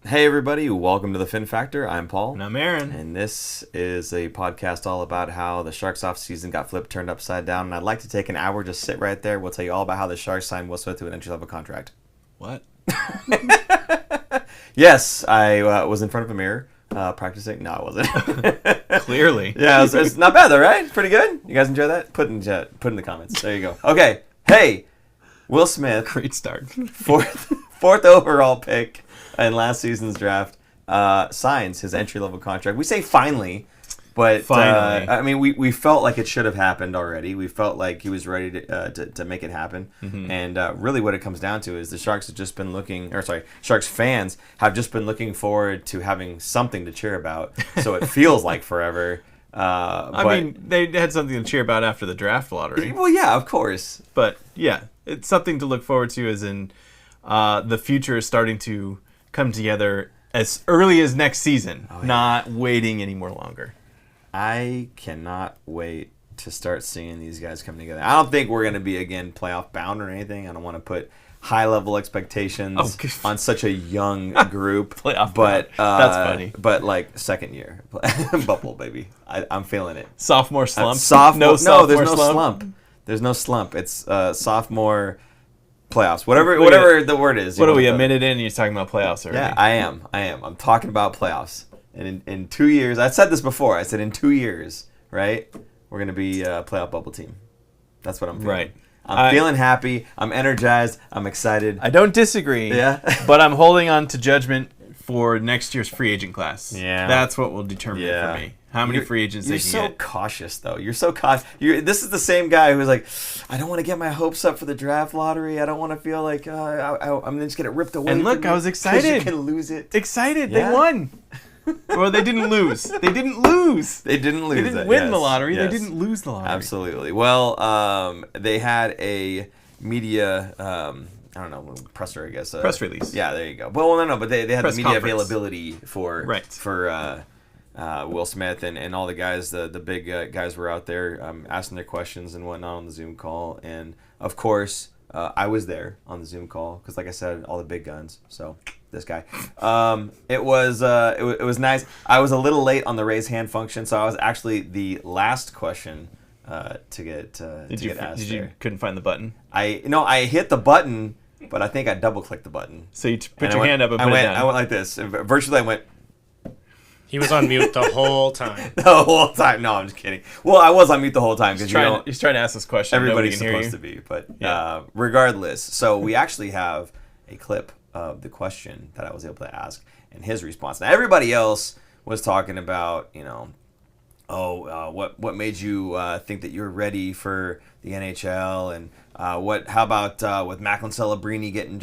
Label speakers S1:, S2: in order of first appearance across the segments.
S1: Hey everybody, welcome to the Fin Factor. I'm Paul.
S2: And I'm Aaron.
S1: And this is a podcast all about how the Sharks offseason got turned upside down. And I'd like to take an hour, just sit right there. We'll tell you all about how the Sharks signed Will Smith to an entry-level contract.
S2: What?
S1: Yes, I was in front of a mirror practicing. No, I wasn't.
S2: Clearly.
S1: Yeah, it's not bad though, right? Pretty good. You guys enjoy that? Put in the comments. There you go. Okay. Hey, Will Smith.
S2: Great start.
S1: fourth overall pick in last season's draft, signs his entry-level contract. We say finally, but
S2: finally.
S1: I mean, we felt like it should have happened already. We felt like he was ready to make it happen. Mm-hmm. And really what it comes down to is the Sharks have just been Sharks fans have just been looking forward to having something to cheer about. So it feels like forever.
S2: I mean, they had something to cheer about after the draft lottery.
S1: Well, yeah, of course.
S2: But, yeah, it's something to look forward to as in the future is starting to come together as early as next season, not waiting any more longer.
S1: I cannot wait to start seeing these guys come together. I don't think we're going to be, again, playoff bound or anything. I don't want to put high-level expectations on such a young group.
S2: Playoff
S1: but
S2: that's funny.
S1: But, like, second year. Bubble, baby. I'm feeling it.
S2: Sophomore slump?
S1: No, there's no slump. There's no slump. It's sophomore playoffs. Whatever the word is.
S2: What are we, a minute in and you're talking about playoffs already?
S1: Yeah, I am. I'm talking about playoffs. And in 2 years, I said this before. I said in 2 years, right, we're going to be a playoff bubble team. That's what I'm feeling.
S2: Right.
S1: I'm feeling happy. I'm energized. I'm excited.
S2: I don't disagree.
S1: Yeah.
S2: But I'm holding on to judgment for next year's free agent class.
S1: Yeah.
S2: That's what will determine it for me. How many free agents they can get.
S1: You're so cautious, though. You're so cautious. This is the same guy who's like, I don't want to get my hopes up for the draft lottery. I don't want to feel like I'm going to just get it ripped away.
S2: And look, I was excited.
S1: You can lose it.
S2: Excited. Yeah. They won. Or they didn't lose. They didn't lose.
S1: They didn't
S2: win the lottery. Yes. They didn't lose the lottery.
S1: Absolutely. Well, they had a media, I don't know, presser, I guess.
S2: Press release.
S1: Yeah, there you go. Well, no, but they had
S2: press
S1: the media
S2: conference.
S1: availability for Will Smith and all the guys, the big guys were out there asking their questions and whatnot on the Zoom call. And, of course, I was there on the Zoom call because, like I said, all the big guns. So this guy. It was nice. I was a little late on the raise hand function, so I was actually the last question to get asked.
S2: You couldn't find the button?
S1: I hit the button, but I think I double clicked the button.
S2: So you put your hand up and put it down.
S1: I went like this. Virtually, I went.
S3: He was on mute the whole time.
S1: The whole time. No, I'm just kidding. Well, I was on mute the whole time because
S2: he's trying to ask this question.
S1: Everybody's supposed to be, but regardless. So we actually have a clip of the question that I was able to ask and his response. Now everybody else was talking about, what made you think that you're ready for the NHL, and how about with Macklin Celebrini getting,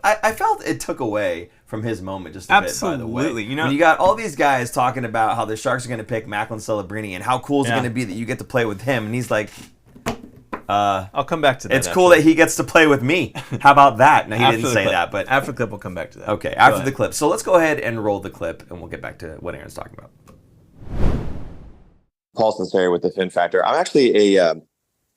S1: I felt it took away from his moment just a bit, by the way.
S2: Absolutely.
S1: When you got all these guys talking about how the Sharks are going to pick Macklin Celebrini and how cool is it going to be that you get to play with him, and he's like,
S2: I'll come back to that.
S1: It's cool that he gets to play with me. How about that? No, he didn't say that, but
S2: after the clip, we'll come back to that.
S1: Okay, after the clip. So let's go ahead and roll the clip, and we'll get back to what Aaron's talking about.
S4: Paul Sunseri with the Fin Factor. I'm actually a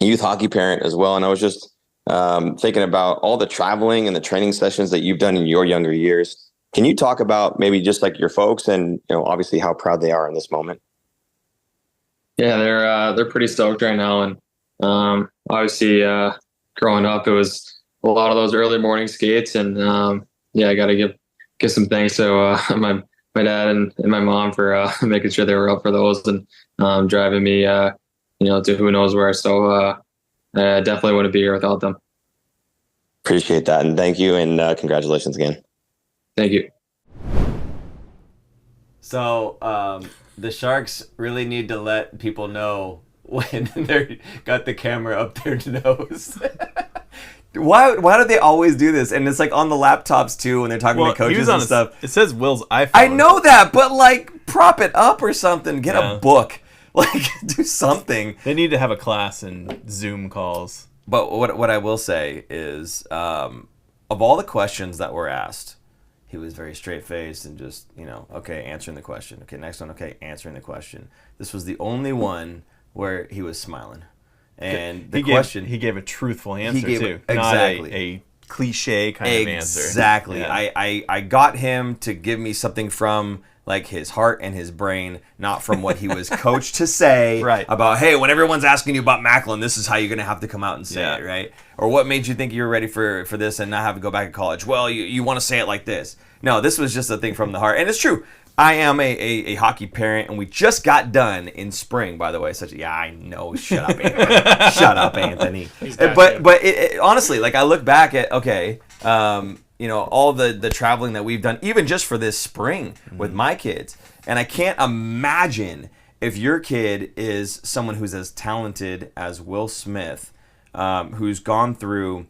S4: youth hockey parent as well, and I was just thinking about all the traveling and the training sessions that you've done in your younger years. Can you talk about maybe just like your folks and obviously how proud they are in this moment?
S5: Yeah, they're pretty stoked right now, and obviously growing up, it was a lot of those early morning skates, and I got to give some thanks to my dad and my mom for making sure they were up for those and driving me to who knows where. So I definitely wouldn't be here without them.
S4: Appreciate that, and thank you, and congratulations again.
S5: Thank you.
S1: So the Sharks really need to let people know when they got the camera up their nose. Why do they always do this? And it's like on the laptops too when they're talking to coaches and stuff.
S2: It says Will's iPhone.
S1: I know that, but like prop it up or something. Get a book. Like do something.
S2: They need to have a class in Zoom calls.
S1: But what I will say is of all the questions that were asked, he was very straight-faced and just, answering the question. Okay, next one, okay, answering the question. This was the only one where he was smiling. And he gave a truthful answer, too. Exactly.
S2: Not a cliche kind of answer.
S1: Exactly.
S2: Yeah.
S1: I got him to give me something from like his heart and his brain, not from what he was coached to say
S2: Right.
S1: about, hey, when everyone's asking you about Macklin, this is how you're going to have to come out and say it, right? Or what made you think you were ready for this and not have to go back to college? Well, you want to say it like this. No, this was just a thing from the heart. And it's true. I am a hockey parent, and we just got done in spring, by the way. I know. Shut up, Anthony. Shut up, Anthony. But honestly, like I look back at, all the traveling that we've done, even just for this spring with my kids, and I can't imagine if your kid is someone who's as talented as Will Smith, who's gone through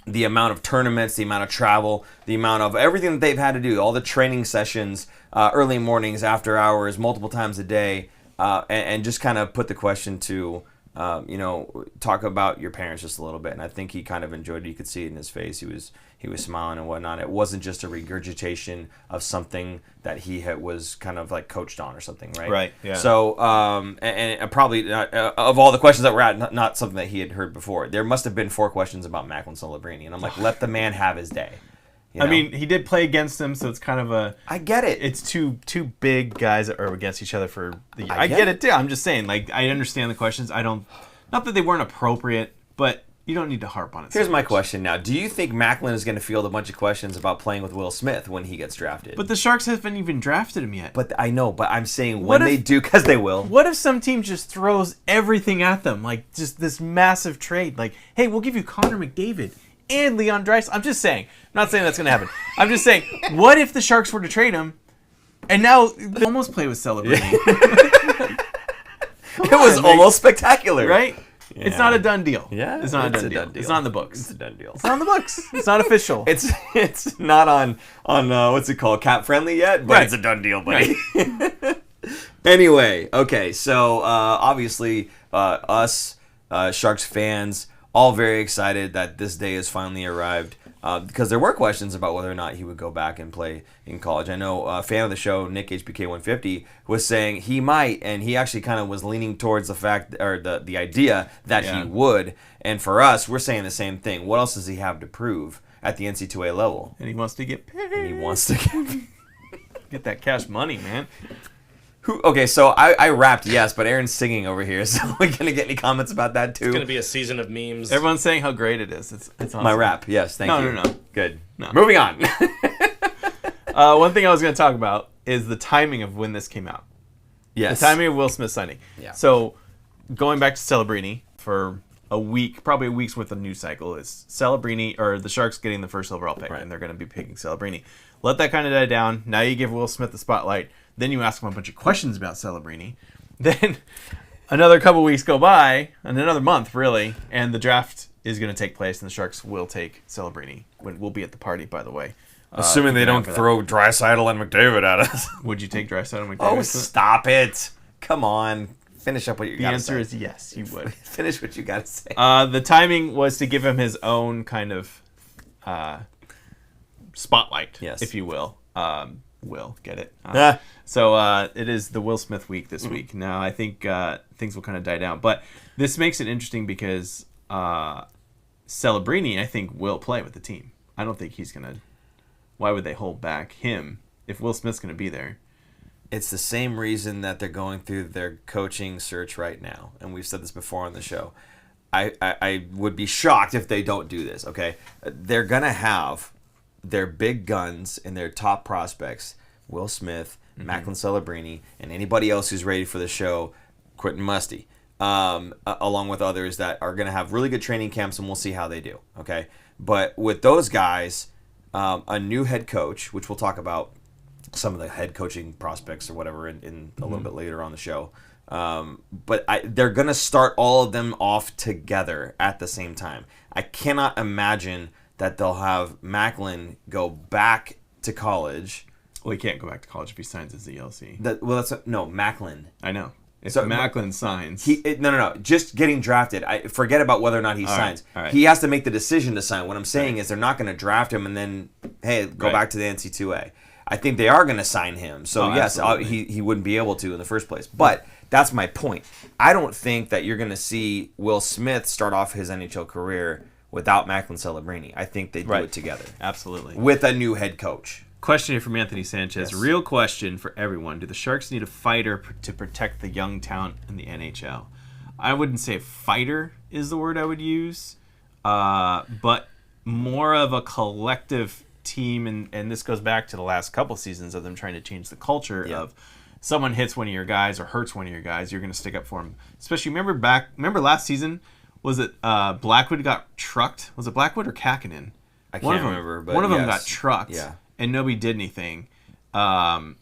S1: the amount of tournaments, the amount of travel, the amount of everything that they've had to do, all the training sessions, early mornings, after hours, multiple times a day, and just kind of put the question to, talk about your parents just a little bit. And I think he kind of enjoyed it. You could see it in his face. He was smiling and whatnot. It wasn't just a regurgitation of something that he was kind of like coached on or something, right?
S2: Right, yeah.
S1: So, and probably not, of all the questions that were not something that he had heard before. There must have been 4 questions about Macklin Celebrini. And I'm like, let the man have his day.
S2: I mean, he did play against him, so it's kind of
S1: I get it.
S2: It's two big guys that are against each other for the year. I get it too. I'm just saying, like, I understand the questions. Not that they weren't appropriate, but you don't need to harp on it.
S1: Here's my question now. Do you think Macklin is going to field a bunch of questions about playing with Will Smith when he gets drafted?
S2: But the Sharks haven't even drafted him yet.
S1: But I know, but I'm saying when they do, because they will.
S2: What if some team just throws everything at them? Like, just this massive trade. Like, hey, we'll give you Connor McDavid and Leon Draisaitl. I'm just saying. I'm not saying that's going to happen. I'm just saying, what if the Sharks were to trade him, and now they almost play with Celebrini?
S1: It was almost spectacular.
S2: Right?
S1: Yeah.
S2: It's not a done deal.
S1: Yeah,
S2: it's not a done deal. It's not in the books.
S1: It's a done deal.
S2: It's not in the books. It's not official.
S1: It's not on what's it called, cap friendly yet, but it's a done deal, buddy. Right. Anyway, okay, so obviously us Sharks fans all very excited that this day has finally arrived. Because there were questions about whether or not he would go back and play in college. I know a fan of the show, Nick HBK150, was saying he might, and he actually kind of was leaning towards the fact or the idea that he would. And for us, we're saying the same thing. What else does he have to prove at the NC2A level?
S2: And he wants to get paid.
S1: And he wants to
S2: get that cash money, man.
S1: Okay, so I rapped, yes, but Aaron's singing over here, so we're going to get any comments about that, too?
S3: It's going to be a season of memes.
S2: Everyone's saying how great it is. It's awesome.
S1: My rap, yes, thank you.
S2: No.
S1: Good.
S2: No.
S1: Moving on.
S2: One thing I was going to talk about is the timing of when this came out.
S1: Yes.
S2: The timing of Will Smith signing.
S1: Yeah.
S2: So, going back to Celebrini for a week, probably a week's worth of news cycle, is Celebrini, or the Sharks getting the first overall pick, and they're going to be picking Celebrini. Let that kind of die down. Now you give Will Smith the spotlight. Then you ask him a bunch of questions about Celebrini. Then another couple weeks go by, and another month, really, and the draft is going to take place, and the Sharks will take Celebrini. We'll be at the party, by the way.
S1: Assuming they don't throw Draisaitl and McDavid at us.
S2: Would you take Draisaitl and McDavid?
S1: Oh, stop it. Come on. Finish up what you got to say.
S2: The answer is yes, you would.
S1: Finish what you got to say.
S2: The timing was to give him his own kind of spotlight, if you will. Will, get it? So it is the Will Smith week this week. Now, I think things will kind of die down. But this makes it interesting because Celebrini, I think, will play with the team. I don't think he's going to... Why would they hold back him if Will Smith's going to be there?
S1: It's the same reason that they're going through their coaching search right now. And we've said this before on the show. I would be shocked if they don't do this, okay? They're going to have their big guns and their top prospects, Will Smith, Macklin Celebrini, and anybody else who's ready for the show, Quentin Musty, along with others that are going to have really good training camps, and we'll see how they do, okay? But with those guys, a new head coach, which we'll talk about some of the head coaching prospects or whatever in a little bit later on the show, but they're going to start all of them off together at the same time. I cannot imagine that they'll have Macklin go back to college.
S2: Well, he can't go back to college if he signs as the LC.
S1: Macklin.
S2: I know. If Macklin signs...
S1: No. Just getting drafted. Forget about whether or not he signs.
S2: Right.
S1: He has to make the decision to sign. What I'm saying is they're not going to draft him and then, hey, go back to the NC2A. I think they are going to sign him. So, yes, he wouldn't be able to in the first place. But that's my point. I don't think that you're going to see Will Smith start off his NHL career without Macklin Celebrini. I think they do it together.
S2: Absolutely.
S1: With a new head coach.
S2: Question here from Anthony Sanchez.
S1: Yes.
S2: Real question for everyone. Do the Sharks need a fighter to protect the young talent in the NHL? I wouldn't say fighter is the word I would use, but more of a collective team, and this goes back to the last couple seasons of them trying to change the culture of someone hits one of your guys or hurts one of your guys, you're going to stick up for them. Especially, remember last season, was it Blackwood got trucked? Was it Blackwood or Kakinen?
S1: I can't remember, but
S2: one of them
S1: yes.
S2: got trucked.
S1: Yeah.
S2: And nobody did anything. In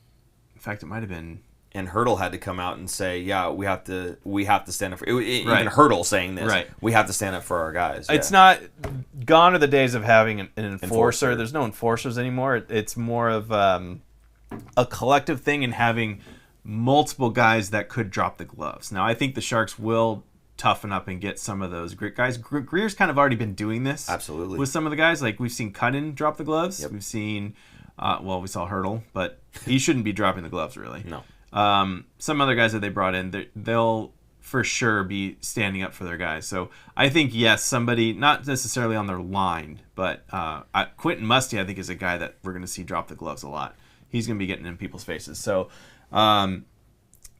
S2: fact, it might have been.
S1: And Hurdle had to come out and say, "Yeah, we have to stand up for." Even Hurdle saying this, we have to stand up for our guys.
S2: It's not gone are the days of having an enforcer. There's no enforcers anymore. It's more of a collective thing and having multiple guys that could drop the gloves. Now, I think the Sharks will toughen up and get some of those great guys. Greer's kind of already been doing this.
S1: Absolutely.
S2: With some of the guys. Like, we've seen Cuttin drop the gloves.
S1: Yep.
S2: We've seen, we saw Hurdle, but he shouldn't be dropping the gloves, really.
S1: No.
S2: Some other guys that they brought in, they'll for sure be standing up for their guys. So I think, yes, somebody, not necessarily on their line, but Quentin Musty, I think, is a guy that we're going to see drop the gloves a lot. He's going to be getting in people's faces. So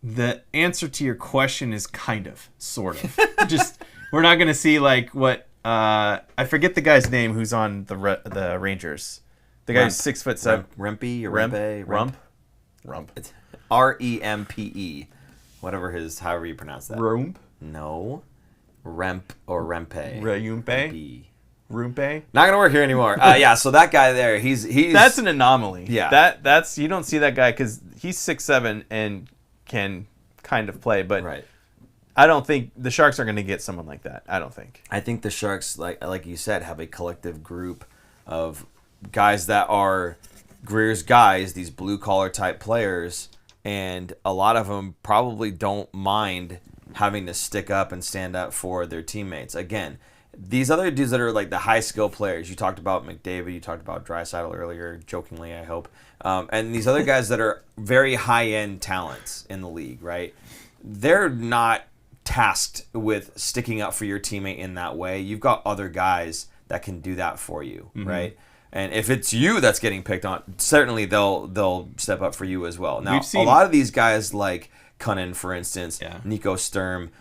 S2: the answer to your question is kind of, sort of. Just, we're not going to see like what, I forget the guy's name who's on the Rangers. The guy who's 6'7".
S1: Rempe or Rempe?
S2: Rump.
S1: It's Rempe. However you pronounce that.
S2: Rump?
S1: No. Remp or Rempe.
S2: Rumpe? Rumpe?
S1: Not gonna work here anymore. So that guy there, he's
S2: that's an anomaly.
S1: Yeah.
S2: That's you don't see that guy because he's 6'7" and can kind of play, but I don't think the Sharks are going to get someone like that. I don't think.
S1: I think the Sharks, like you said, have a collective group of guys that are Greer's guys, these blue-collar type players, and a lot of them probably don't mind having to stick up and stand up for their teammates. Again, these other dudes that are like the high-skill players, you talked about McDavid, you talked about Draisaitl earlier, jokingly, I hope, and these other guys that are very high-end talents in the league, right? They're not tasked with sticking up for your teammate in that way. You've got other guys that can do that for you, right? And if it's you that's getting picked on, certainly they'll step up for you as well. Now, a lot of these guys like Cunnin, for instance, Nico Sturm,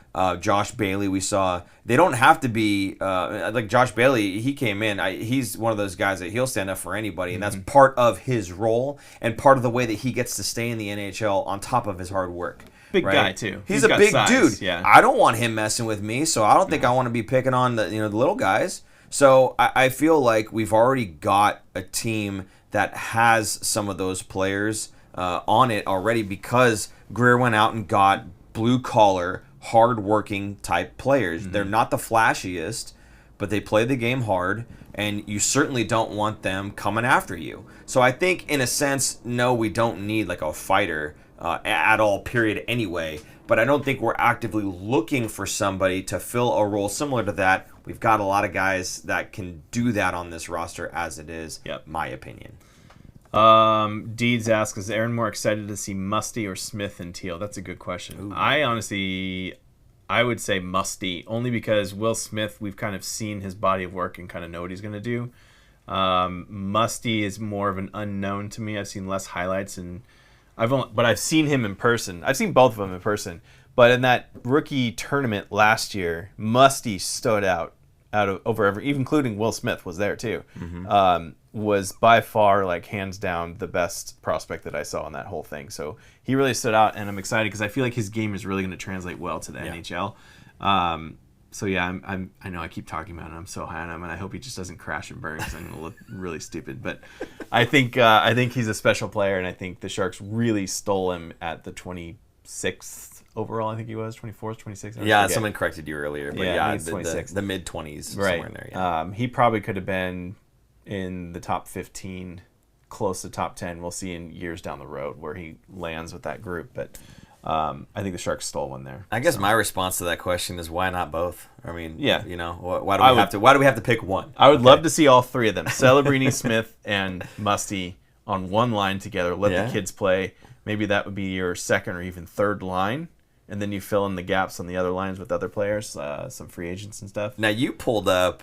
S1: Josh Bailey, we saw, they don't have to be, like Josh Bailey, he came in, he's one of those guys that he'll stand up for anybody, and that's part of his role and part of the way that he gets to stay in the NHL on top of his hard work.
S2: Big guy, too.
S1: He's a big
S2: size,
S1: dude.
S2: Yeah.
S1: I don't want him messing with me, so I don't think I want to be picking on the little guys. So I feel like we've already got a team that has some of those players on it already because Greer went out and got blue-collar, hard-working type players. They're not the flashiest, but they play the game hard, and you certainly don't want them coming after you. So I think, in a sense, no, we don't need like a fighter at all, period, anyway. But I don't think we're actively looking for somebody to fill a role similar to that. We've got a lot of guys that can do that on this roster as it is, my opinion.
S2: Deeds asks, is Aaron more excited to see Musty or Smith and Teal? That's a good question. Ooh. I would say Musty, only because Will Smith, we've kind of seen his body of work and kind of know what he's going to do. Musty is more of an unknown to me. I've seen less highlights, and I've seen him in person. I've seen both of them in person. But in that rookie tournament last year, Musty stood out over every, even including Will Smith was there too. Was by far, like, hands down the best prospect that I saw in that whole thing. So he really stood out, and I'm excited because I feel like his game is really going to translate well to the NHL. So yeah, I know I keep talking about him. I'm so high on him, and I hope he just doesn't crash and burn because I'm going to look really stupid. But I think he's a special player, and I think the Sharks really stole him at the 26th overall. I think he was 24th, 26th.
S1: Yeah, someone corrected you earlier, but yeah,
S2: the
S1: mid 20s,
S2: right.
S1: somewhere in there. Yeah.
S2: He probably could have been in the top 15, close to top 10. We'll see in years down the road where he lands with that group, but. I think the Sharks stole one there.
S1: I guess my response to that question is why not both? I mean,
S2: yeah,
S1: why do we have to pick one?
S2: I would love to see all three of them, Celebrini, Smith, and Musty, on one line together. Let the kids play. Maybe that would be your second or even third line, and then you fill in the gaps on the other lines with other players, some free agents and stuff.
S1: Now you pulled up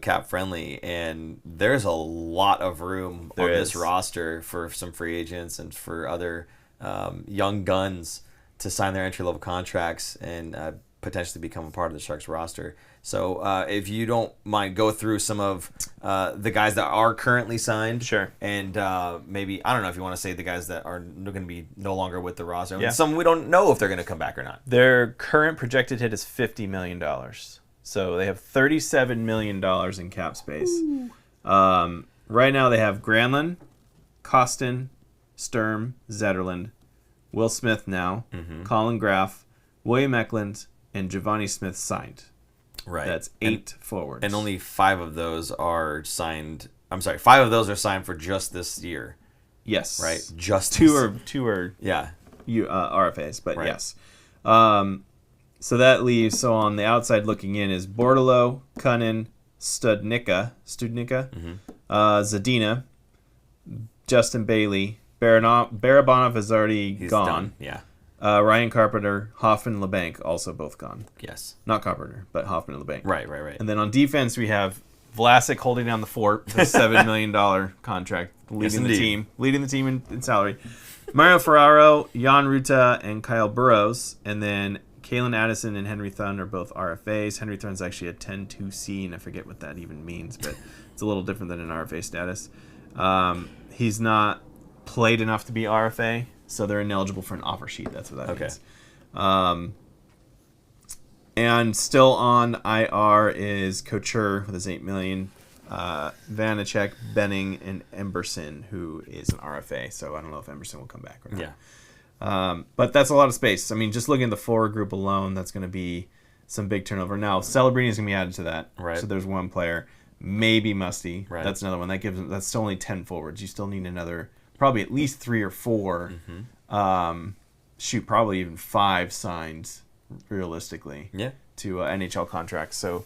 S1: Cap Friendly, and there's a lot of room on this roster for some free agents and for other young guns to sign their entry-level contracts and potentially become a part of the Sharks roster. So if you don't mind, go through some of the guys that are currently signed.
S2: Sure.
S1: And maybe, I don't know if you want to say the guys that are going to be no longer with the roster.
S2: Yeah.
S1: Some we don't know if they're going to come back or not.
S2: Their current projected hit is $50 million. So they have $37 million in cap space. Right now they have Granlund, Costin, Sturm, Zetterlund, Will Smith now, Colin Graff, William Eklund, and Giovanni Smith signed.
S1: Right.
S2: That's 8 forwards.
S1: And only 5 of those are signed. I'm sorry, 5 of those are signed for just this year.
S2: Yes.
S1: Right. Just
S2: two are
S1: yeah.
S2: RFAs, but
S1: Right.
S2: yes. So that leaves, so on the outside looking in is Bordeleau, Cunnin, Studnicka, Zadina, Justin Bailey, Barabanov is already gone.
S1: Done. Yeah.
S2: Ryan Carpenter, Hoffman, LeBanc, also both gone.
S1: Yes.
S2: Not Carpenter, but Hoffman and LeBanc.
S1: Right.
S2: And then on defense, we have Vlasic holding down the fort, the $7 million contract, leading the team in salary. Mario Ferraro, Jan Ruta, and Kyle Burrows. And then Kalen Addison and Henry Thun are both RFAs. Henry Thun's actually a 10-2C, and I forget what that even means, but it's a little different than an RFA status. He's not played enough to be RFA, so they're ineligible for an offer sheet. That's what that means. And still on IR is Couture with his $8 million. Vanacek, Benning, and Emberson, who is an RFA. So I don't know if Emberson will come back or not.
S1: Yeah.
S2: But that's a lot of space. I mean, just looking at the forward group alone, that's going to be some big turnover. Now, Celebrini is going to be added to that.
S1: Right.
S2: So there's one player. Maybe Musty.
S1: Right.
S2: That's another one. That's still only 10 forwards. You still need another, probably at least 3 or 4. Probably even 5 signed realistically.
S1: Yeah.
S2: To NHL contracts. So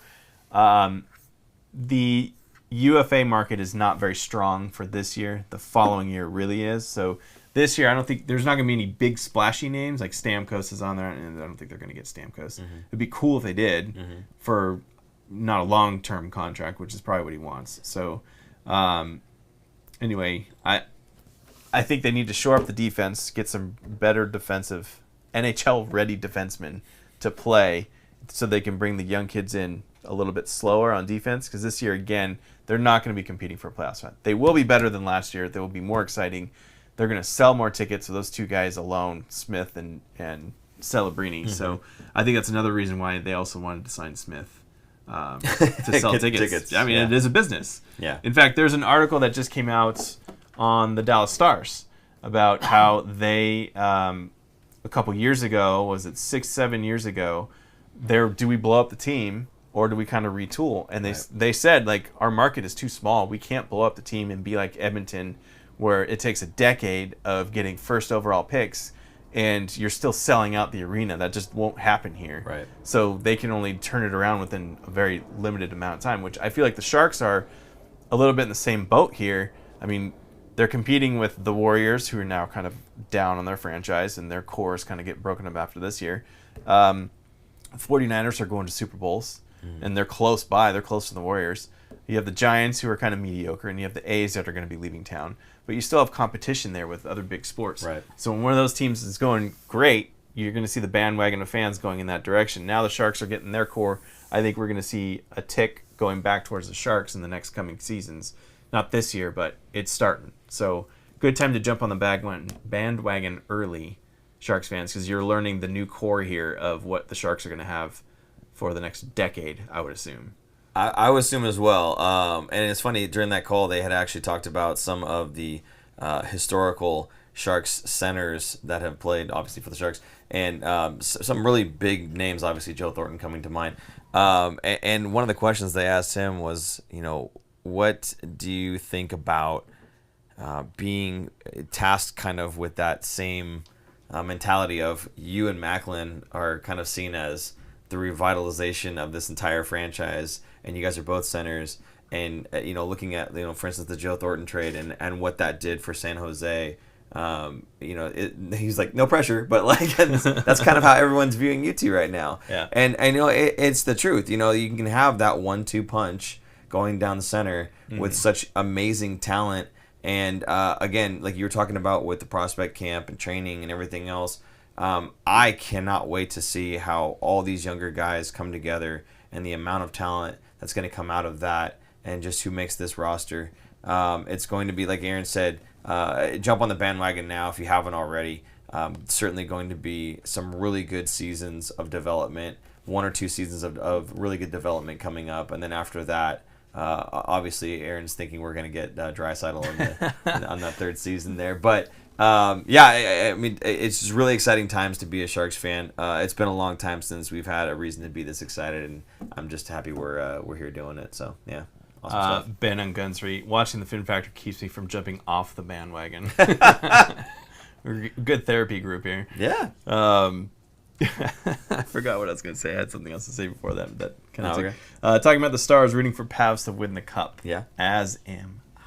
S2: the UFA market is not very strong for this year. The following year really is. So this year, I don't think there's not going to be any big splashy names like Stamkos is on there, and I don't think they're going to get Stamkos. It'd be cool if they did for not a long-term contract, which is probably what he wants. So anyway, I think they need to shore up the defense, get some better defensive NHL-ready defensemen to play so they can bring the young kids in a little bit slower on defense, because this year, again, they're not going to be competing for a playoff spot. They will be better than last year. They will be more exciting. They're going to sell more tickets, so those 2 guys alone, Smith and Celebrini. So I think that's another reason why they also wanted to sign Smith to sell tickets. I mean, it is a business.
S1: Yeah.
S2: In fact, there's an article that just came out on the Dallas Stars about how they, a couple years ago, was it 6-7 years ago, do we blow up the team or do we kind of retool? And they said, like, our market is too small. We can't blow up the team and be like Edmonton, where it takes a decade of getting first overall picks and you're still selling out the arena. That just won't happen here.
S1: Right.
S2: So they can only turn it around within a very limited amount of time, which I feel like the Sharks are a little bit in the same boat here. I mean, they're competing with the Warriors, who are now kind of down on their franchise, and their core is kind of get broken up after this year. 49ers are going to Super Bowls, and they're close by. They're close to the Warriors. You have the Giants, who are kind of mediocre, and you have the A's that are going to be leaving town. But you still have competition there with other big sports.
S1: Right.
S2: So when one of those teams is going great, you're going to see the bandwagon of fans going in that direction. Now the Sharks are getting their core. I think we're going to see a tick going back towards the Sharks in the next coming seasons. Not this year, but it's starting. So good time to jump on the bandwagon early, Sharks fans, because you're learning the new core here of what the Sharks are going to have for the next decade, I would assume.
S1: I would assume as well. And it's funny, during that call, they had actually talked about some of the historical Sharks centers that have played, obviously, for the Sharks. And some really big names, obviously, Joe Thornton coming to mind. And one of the questions they asked him was, what do you think about being tasked kind of with that same mentality of you and Macklin are kind of seen as the revitalization of this entire franchise, and you guys are both centers, and looking at for instance the Joe Thornton trade and what that did for San Jose, He's like, no pressure, but like that's kind of how everyone's viewing you two right now.
S2: Yeah.
S1: And it's the truth. You can have that 1-2 punch going down the center with such amazing talent. And again, like you were talking about with the prospect camp and training and everything else, I cannot wait to see how all these younger guys come together and the amount of talent that's going to come out of that and just who makes this roster. It's going to be, like Aaron said, jump on the bandwagon now if you haven't already. Certainly going to be some really good seasons of development, 1 or 2 seasons of really good development coming up. And then after that, obviously Aaron's thinking we're going to get Draisaitl on that 3rd season there. But I mean, it's just really exciting times to be a Sharks fan. It's been a long time since we've had a reason to be this excited, and I'm just happy we're here doing it. So yeah. Awesome stuff.
S2: Ben and Gunsry, watching the Fin Factor keeps me from jumping off the bandwagon. We're a good therapy group here.
S1: Yeah.
S2: I forgot what I was going to say. I had something else to say before that kind of okay. Talking about the Stars, rooting for Pavs to win the Cup.
S1: Yeah.
S2: As am I.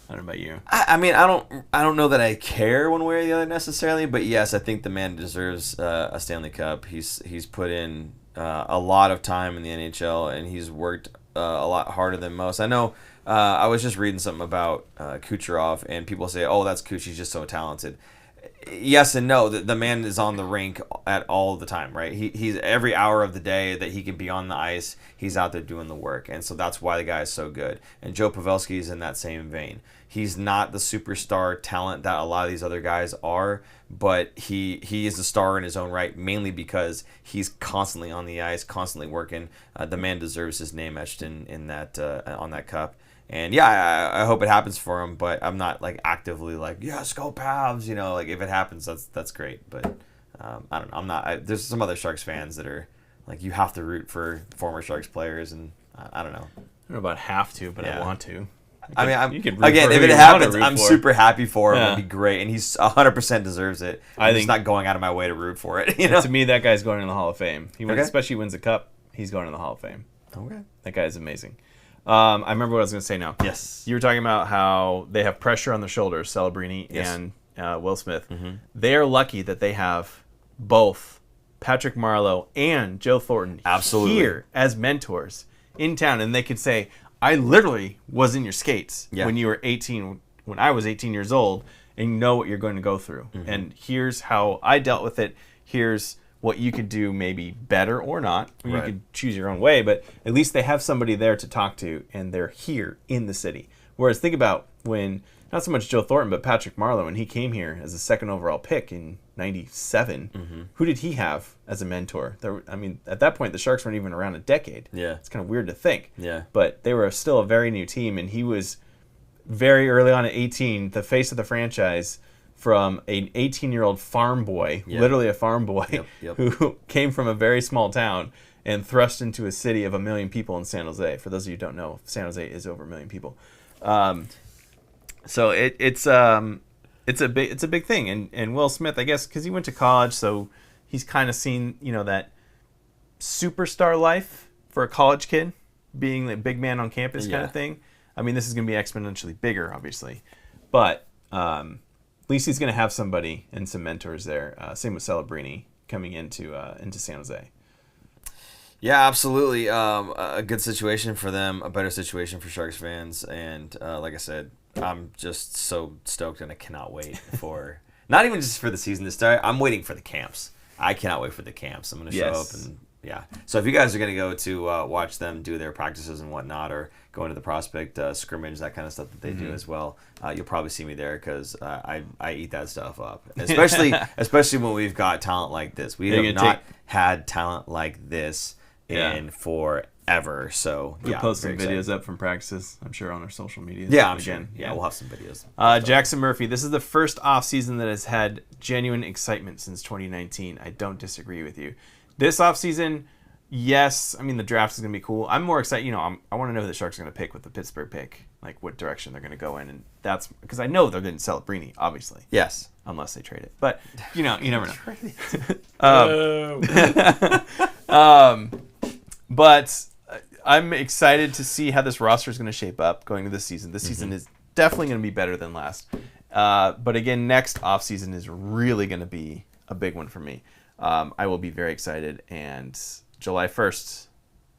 S2: I don't know about you.
S1: I mean, I don't know that I care one way or the other necessarily, but yes, I think the man deserves a Stanley Cup. He's put in a lot of time in the NHL, and he's worked a lot harder than most. I know. I was just reading something about Kucherov, and people say, "Oh, that's Kuch. He's just so talented." Yes and no. The man is on the rink at all the time, right? He's every hour of the day that he can be on the ice, he's out there doing the work, and so that's why the guy is so good. And Joe Pavelski is in that same vein. He's not the superstar talent that a lot of these other guys are, but he is a star in his own right, mainly because he's constantly on the ice, constantly working. The man deserves his name etched in that on that cup. And yeah, I hope it happens for him, but I'm not like actively like, yes, go Pavs. Like if it happens, that's great. But I don't know. I'm not. There's some other Sharks fans that are like, you have to root for former Sharks players, and I don't know.
S2: I don't know about have to, but I want to.
S1: If it happens, I'm super happy for him. It'd be great, and he's 100% deserves it. I'm just not going out of my way to root for it.
S2: To me, that guy's going in the Hall of Fame. He wins, especially wins a cup. He's going in the Hall of Fame.
S1: Okay,
S2: that guy is amazing. I remember what I was going to say now.
S1: Yes.
S2: You were talking about how they have pressure on their shoulders, Celebrini and Will Smith.
S1: Mm-hmm.
S2: They are lucky that they have both Patrick Marleau and Joe Thornton here as mentors in town. And they could say, I literally was in your skates when you were 18, when I was 18 years old, and you know what you're going to go through. Mm-hmm. And here's how I dealt with it. Here's what you could do maybe better or not. You could choose your own way, but at least they have somebody there to talk to, and they're here in the city. Whereas think about when, not so much Joe Thornton, but Patrick Marleau, when he came here as a 2nd overall pick in 97, who did he have as a mentor? At that point, the Sharks weren't even around a decade.
S1: Yeah.
S2: It's kind of weird to think.
S1: Yeah.
S2: But they were still a very new team, and he was very early on at 18, the face of the franchise, from an 18-year-old farm boy, literally a farm boy, who came from a very small town and thrust into a city of 1 million people in San Jose. For those of you who don't know, San Jose is over 1 million people. So it's a big thing. And Will Smith, I guess, because he went to college, so he's kind of seen that superstar life for a college kid, being the big man on campus kind of thing. I mean, this is going to be exponentially bigger, obviously, but at least he's going to have somebody and some mentors there. Same with Celebrini coming into San Jose.
S1: Yeah, absolutely. A good situation for them, a better situation for Sharks fans, and like I said, I'm just so stoked, and I cannot wait for not even just for the season to start. I'm waiting for the camps. I cannot wait for the camps. I'm going to show up and. Yeah. So if you guys are going to go to watch them do their practices and whatnot, or go into the prospect scrimmage, that kind of stuff that they do as well, you'll probably see me there because I eat that stuff up. Especially when we've got talent like this. We have not had talent like this in forever. So
S2: we'll post some videos up from practices, I'm sure, on our social media.
S1: Yeah, I'm sure. Yeah, we'll have some videos.
S2: Jackson Murphy, this is the first offseason that has had genuine excitement since 2019. I don't disagree with you. This offseason, yes, I mean, the draft is going to be cool. I'm more excited. I want to know who the Sharks are going to pick with the Pittsburgh pick, like what direction they're going to go in. And that's because I know they're going to Celebrini, obviously.
S1: Yes.
S2: Unless they trade it. But, you never know. But I'm excited to see how this roster is going to shape up going into this season. This season is definitely going to be better than last. But again, next offseason is really going to be a big one for me. I will be very excited. And July 1st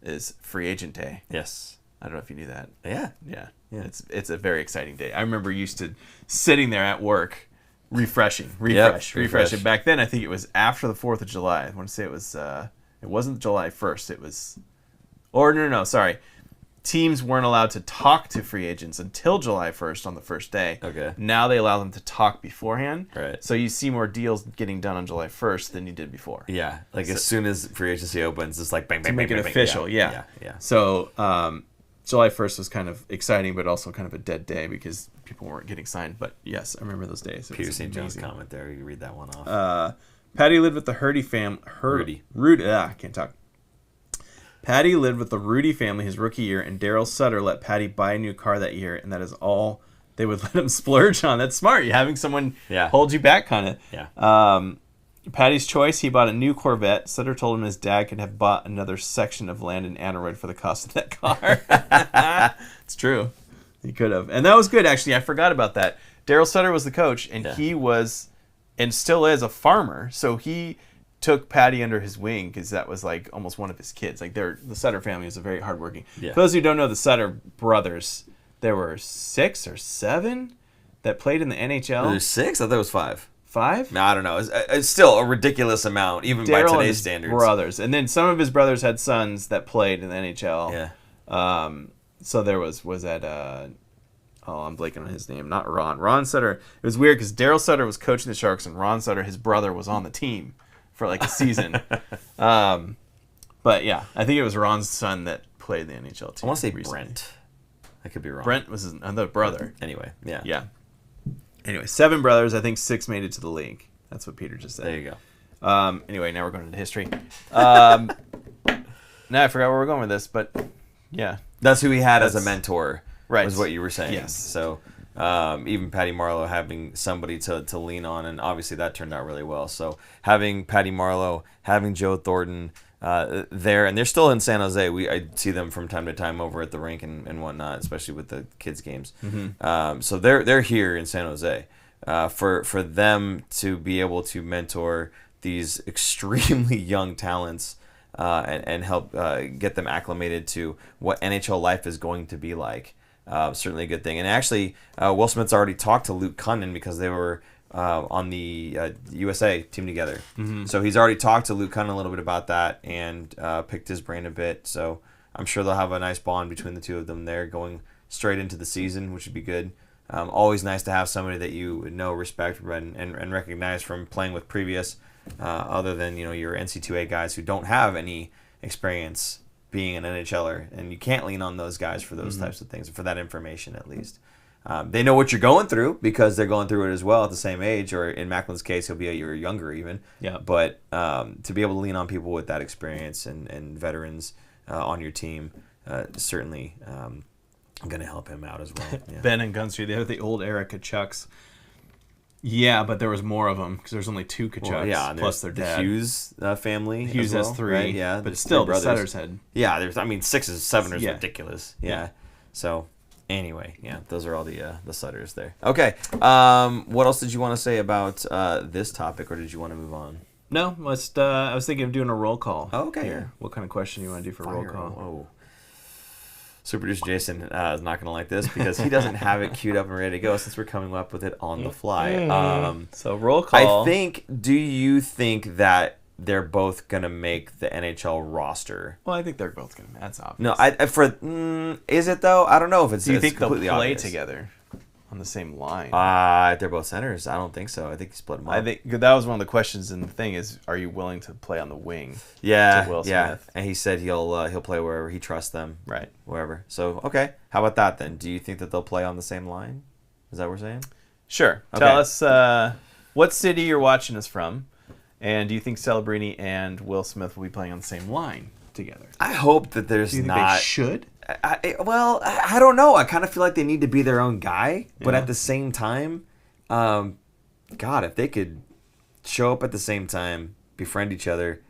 S2: is free agent day.
S1: Yes.
S2: I don't know if you knew that.
S1: Yeah.
S2: Yeah. It's a very exciting day. I remember used to sitting there at work, refresh. And back then, I think it was after the 4th of July. I want to say it wasn't July 1st. It was, sorry. Teams weren't allowed to talk to free agents until July 1st on the first day.
S1: Okay.
S2: Now they allow them to talk beforehand.
S1: Right.
S2: So you see more deals getting done on July 1st than you did before.
S1: Yeah. Like as soon as free agency opens, it's like bang, bang,
S2: To make
S1: bang,
S2: it
S1: bang,
S2: official,
S1: bang.
S2: yeah.
S1: Yeah.
S2: So July 1st was kind of exciting, but also kind of a dead day because people weren't getting signed. But yes, I remember those days.
S1: Peter St. John's comment there. You can read that one off.
S2: Patty lived with the Rudy. I can't talk. Patty lived with the Rudy family his rookie year, and Daryl Sutter let Patty buy a new car that year, and that is all they would let him splurge on. That's smart. You're having someone hold you back, kind of.
S1: Yeah.
S2: Patty's choice, he bought a new Corvette. Sutter told him his dad could have bought another section of land in Aneroid for the cost of that car. It's true. He could have. And that was good, actually. I forgot about that. Daryl Sutter was the coach, and he was, and still is, a farmer. So he took Patty under his wing because that was like almost one of his kids. Like the Sutter family is a very hardworking. Yeah. For those who don't know the Sutter brothers, there were 6 or 7 that played in the NHL.
S1: There's 6? I thought it was 5.
S2: 5?
S1: No, I don't know. It's still a ridiculous amount, even by today's standards.
S2: Brothers, and then some of his brothers had sons that played in the NHL.
S1: Yeah.
S2: So there was that. I'm blanking on his name. Not Ron. Ron Sutter. It was weird because Daryl Sutter was coaching the Sharks, and Ron Sutter, his brother, was on the team for like a season. But yeah, I think it was Ron's son that played the NHL team.
S1: I want to say
S2: recently.
S1: Brent. I could be wrong.
S2: Brent was his other brother.
S1: Anyway, yeah.
S2: Yeah. Anyway, 7 brothers. I think 6 made it to the league. That's what Peter just said.
S1: There you go.
S2: Anyway, now we're going into history. Now I forgot where we're going with this, but yeah.
S1: That's who he had as a mentor,
S2: right?
S1: Was what you were saying.
S2: Yes.
S1: So even Patty Marleau having somebody to lean on, and obviously that turned out really well. So having Patty Marleau, having Joe Thornton there, and they're still in San Jose. I see them from time to time over at the rink and whatnot, especially with the kids' games. Mm-hmm. So they're here in San Jose. For them to be able to mentor these extremely young talents and help get them acclimated to what NHL life is going to be like. Certainly a good thing. And actually, Will Smith's already talked to Luke Cunnin because they were on the USA team together. Mm-hmm. So he's already talked to Luke Cunnin a little bit about that and picked his brain a bit. So I'm sure they'll have a nice bond between the two of them there going straight into the season, which would be good. Always nice to have somebody that you know, respect, and recognize from playing with previous, other than your NC2A guys who don't have any experience being an NHLer, and you can't lean on those guys for those types of things, for that information at least. They know what you're going through because they're going through it as well at the same age, or in Macklin's case, he'll be a year younger even. Yeah. But to be able to lean on people with that experience and veterans on your team, certainly going to help him out as well. Yeah.
S2: Ben and Gunstreet, they have the old era Kachucks. Yeah, but there was more of them because there's only 2 Kachucks,
S1: well,
S2: plus their dad.
S1: The Hughes family.
S2: Hughes
S1: as well,
S2: has 3,
S1: right? Yeah,
S2: but still, the Sutters had.
S1: Yeah, 6 or 7 is ridiculous. Yeah. So anyway, yeah, those are all the Sutters there. Okay, what else did you want to say about this topic, or did you want to move on?
S2: No, I was thinking of doing a roll call.
S1: Oh, okay.
S2: Here. What kind of question do you want to do for roll call?
S1: Oh. Super Producer Jason is not going to like this because he doesn't have it queued up and ready to go since we're coming up with it on the fly.
S2: So roll call.
S1: Do you think that they're both going to make the NHL roster?
S2: Well, I think they're both going to. That's obvious.
S1: No, is it though? I don't know if it's.
S2: Do you think they'll play
S1: obvious.
S2: Together on the same line?
S1: They're both centers. I don't think so. I think he split them up.
S2: I think that was one of the questions, and the thing is, are you willing to play on the wing?
S1: Yeah,
S2: to Will
S1: yeah.
S2: Smith?
S1: And he said he'll play wherever he trusts them.
S2: Right.
S1: Wherever. So okay, how about that then? Do you think that they'll play on the same line? Is that what we're saying?
S2: Sure. Okay. Tell us what city you're watching us from, and do you think Celebrini and Will Smith will be playing on the same line together?
S1: I hope that there's
S2: do you think
S1: not.
S2: They should.
S1: I don't know. I kind of feel like they need to be their own guy, but at the same time, God, if they could show up at the same time, befriend each other,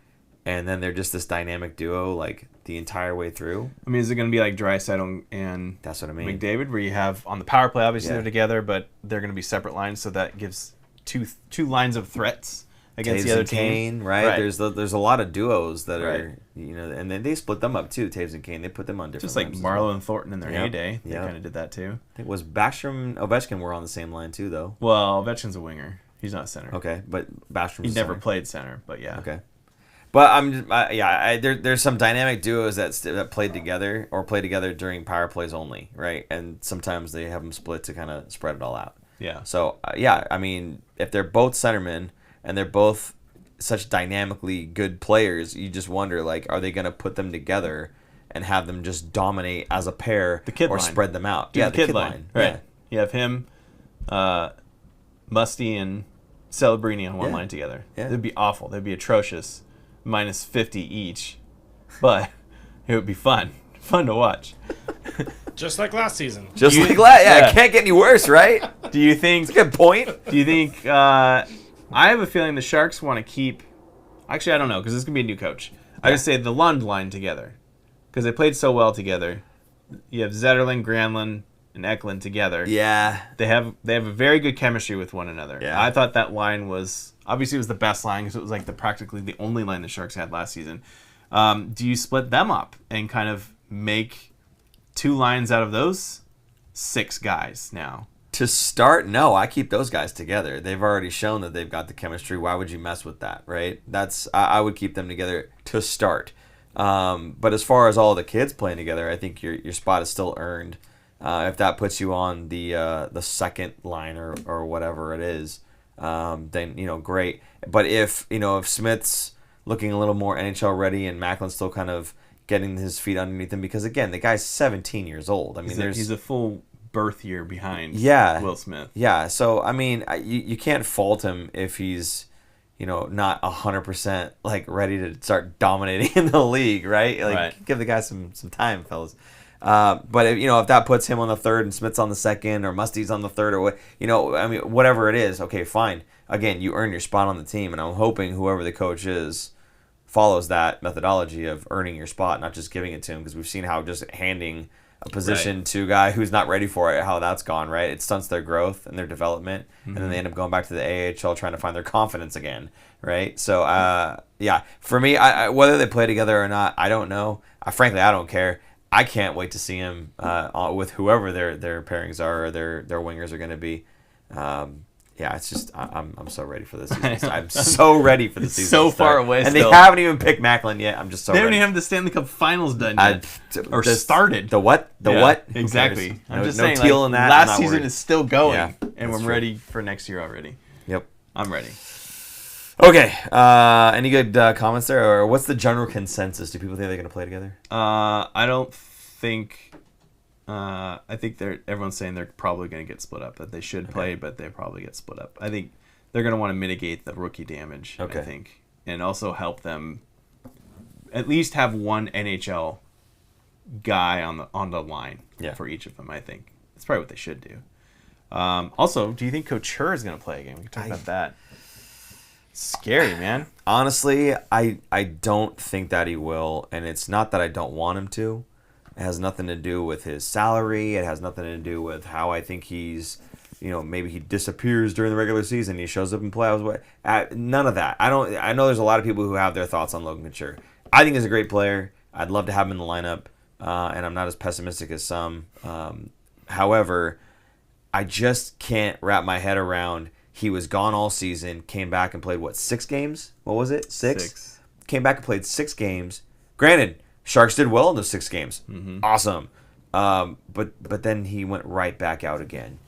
S1: and then they're just this dynamic duo, like the entire way through.
S2: I mean, is it going to be like Draisaitl and
S1: That's what I mean.
S2: McDavid, where you have on the power play, obviously they're together, but they're going to be separate lines, so that gives two lines of threats against
S1: Taves
S2: the other
S1: and Kane,
S2: team.
S1: right? There's a lot of duos that are, and then they split them up too. Taves and Kane, they put them on different.
S2: Just like
S1: lines
S2: Marlowe and Thornton in their heyday, they
S1: Yep.
S2: kind of did that too.
S1: I think was Backstrom and Ovechkin were on the same line too, though.
S2: Well, Ovechkin's a winger. He's not a center.
S1: Okay, but Backstrom.
S2: He never played center, but yeah.
S1: Okay. But there's some dynamic duos that played together or play together during power plays only, right? And sometimes they have them split to kind of spread it all out.
S2: Yeah.
S1: So I mean, if they're both centermen and they're both such dynamically good players, you just wonder, like, are they going to put them together and have them just dominate as a pair,
S2: the kid
S1: or
S2: line.
S1: spread them out?
S2: The kid line. Right.
S1: Yeah.
S2: You have him, Musty, and Celebrini on one line together.
S1: Yeah.
S2: It'd be awful. They'd be atrocious. Minus 50 each. But it would be fun. Fun to watch.
S3: Just like last season.
S1: Just like that. It can't get any worse, right?
S2: Do you think...
S1: That's a good point.
S2: Do you think... I have a feeling the Sharks want to keep... Actually, I don't know, because this is going to be a new coach. I just say the Lund line together. Because they played so well together. You have Zetterlund, Granlund, and Eklund together.
S1: Yeah.
S2: They have a very good chemistry with one another.
S1: Yeah.
S2: I thought that line was... Obviously, it was the best line, because it was like practically the only line the Sharks had last season. Do you split them up and kind of make 2 lines out of those 6 guys now?
S1: To start, no, I keep those guys together. They've already shown that they've got the chemistry. Why would you mess with that, right? I would keep them together to start. But as far as all the kids playing together, I think your spot is still earned. If that puts you on the second line or whatever it is, then great. But if Smith's looking a little more NHL ready and Macklin's still kind of getting his feet underneath him, because again, the guy's 17 years old. I mean,
S2: he's a full birth year behind Will Smith.
S1: Yeah, so I mean, you can't fault him if he's not 100% like ready to start dominating in the league, right? Like give the guy some time, fellas. But if that puts him on the third and Smith's on the second, or Musty's on the third, or what, I mean, whatever it is, okay, fine. Again, you earn your spot on the team, and I'm hoping whoever the coach is follows that methodology of earning your spot, not just giving it to him, because we've seen how just handing a position to a guy who's not ready for it, how that's gone, right? It stunts their growth and their development, and then they end up going back to the AHL trying to find their confidence again, right? So, for me, whether they play together or not, I don't know. Frankly, I don't care. I can't wait to see him with whoever their pairings are or their wingers are going to be. It's just I'm so ready for this season. I'm so ready for the season.
S2: So far away,
S1: and
S2: still.
S1: they haven't even picked Macklin yet. I'm just so.
S2: They
S1: ready.
S2: don't even have the Stanley Cup Finals done yet, or started.
S1: The what? What?
S2: Exactly. I'm just
S1: no
S2: saying.
S1: Teal in that.
S2: Last season is still going, and we're
S1: true.
S2: ready for next year already.
S1: Yep,
S2: I'm ready.
S1: Okay. Any good comments there, or what's the general consensus? Do people think they're going to play together?
S2: I don't think. I think everyone's saying they're probably going to get split up. That they should play, but they probably get split up. I think they're going to want to mitigate the rookie damage.
S1: Okay.
S2: I think, and also help them at least have one NHL guy on the line for each of them. I think that's probably what they should do. Also, do you think Couture is going to play again? We can talk about that. Scary, man.
S1: Honestly, I don't think that he will, and it's not that I don't want him to. It has nothing to do with his salary. It has nothing to do with how I think he's, maybe he disappears during the regular season. He shows up in playoffs. None of that. I know there's a lot of people who have their thoughts on Logan Couture. I think he's a great player. I'd love to have him in the lineup, and I'm not as pessimistic as some. However, I just can't wrap my head around. He was gone all season, came back and played, 6 games? What was it? 6? Came back and played 6 games. Granted, Sharks did well in those 6 games. Mm-hmm. Awesome. But then he went right back out again.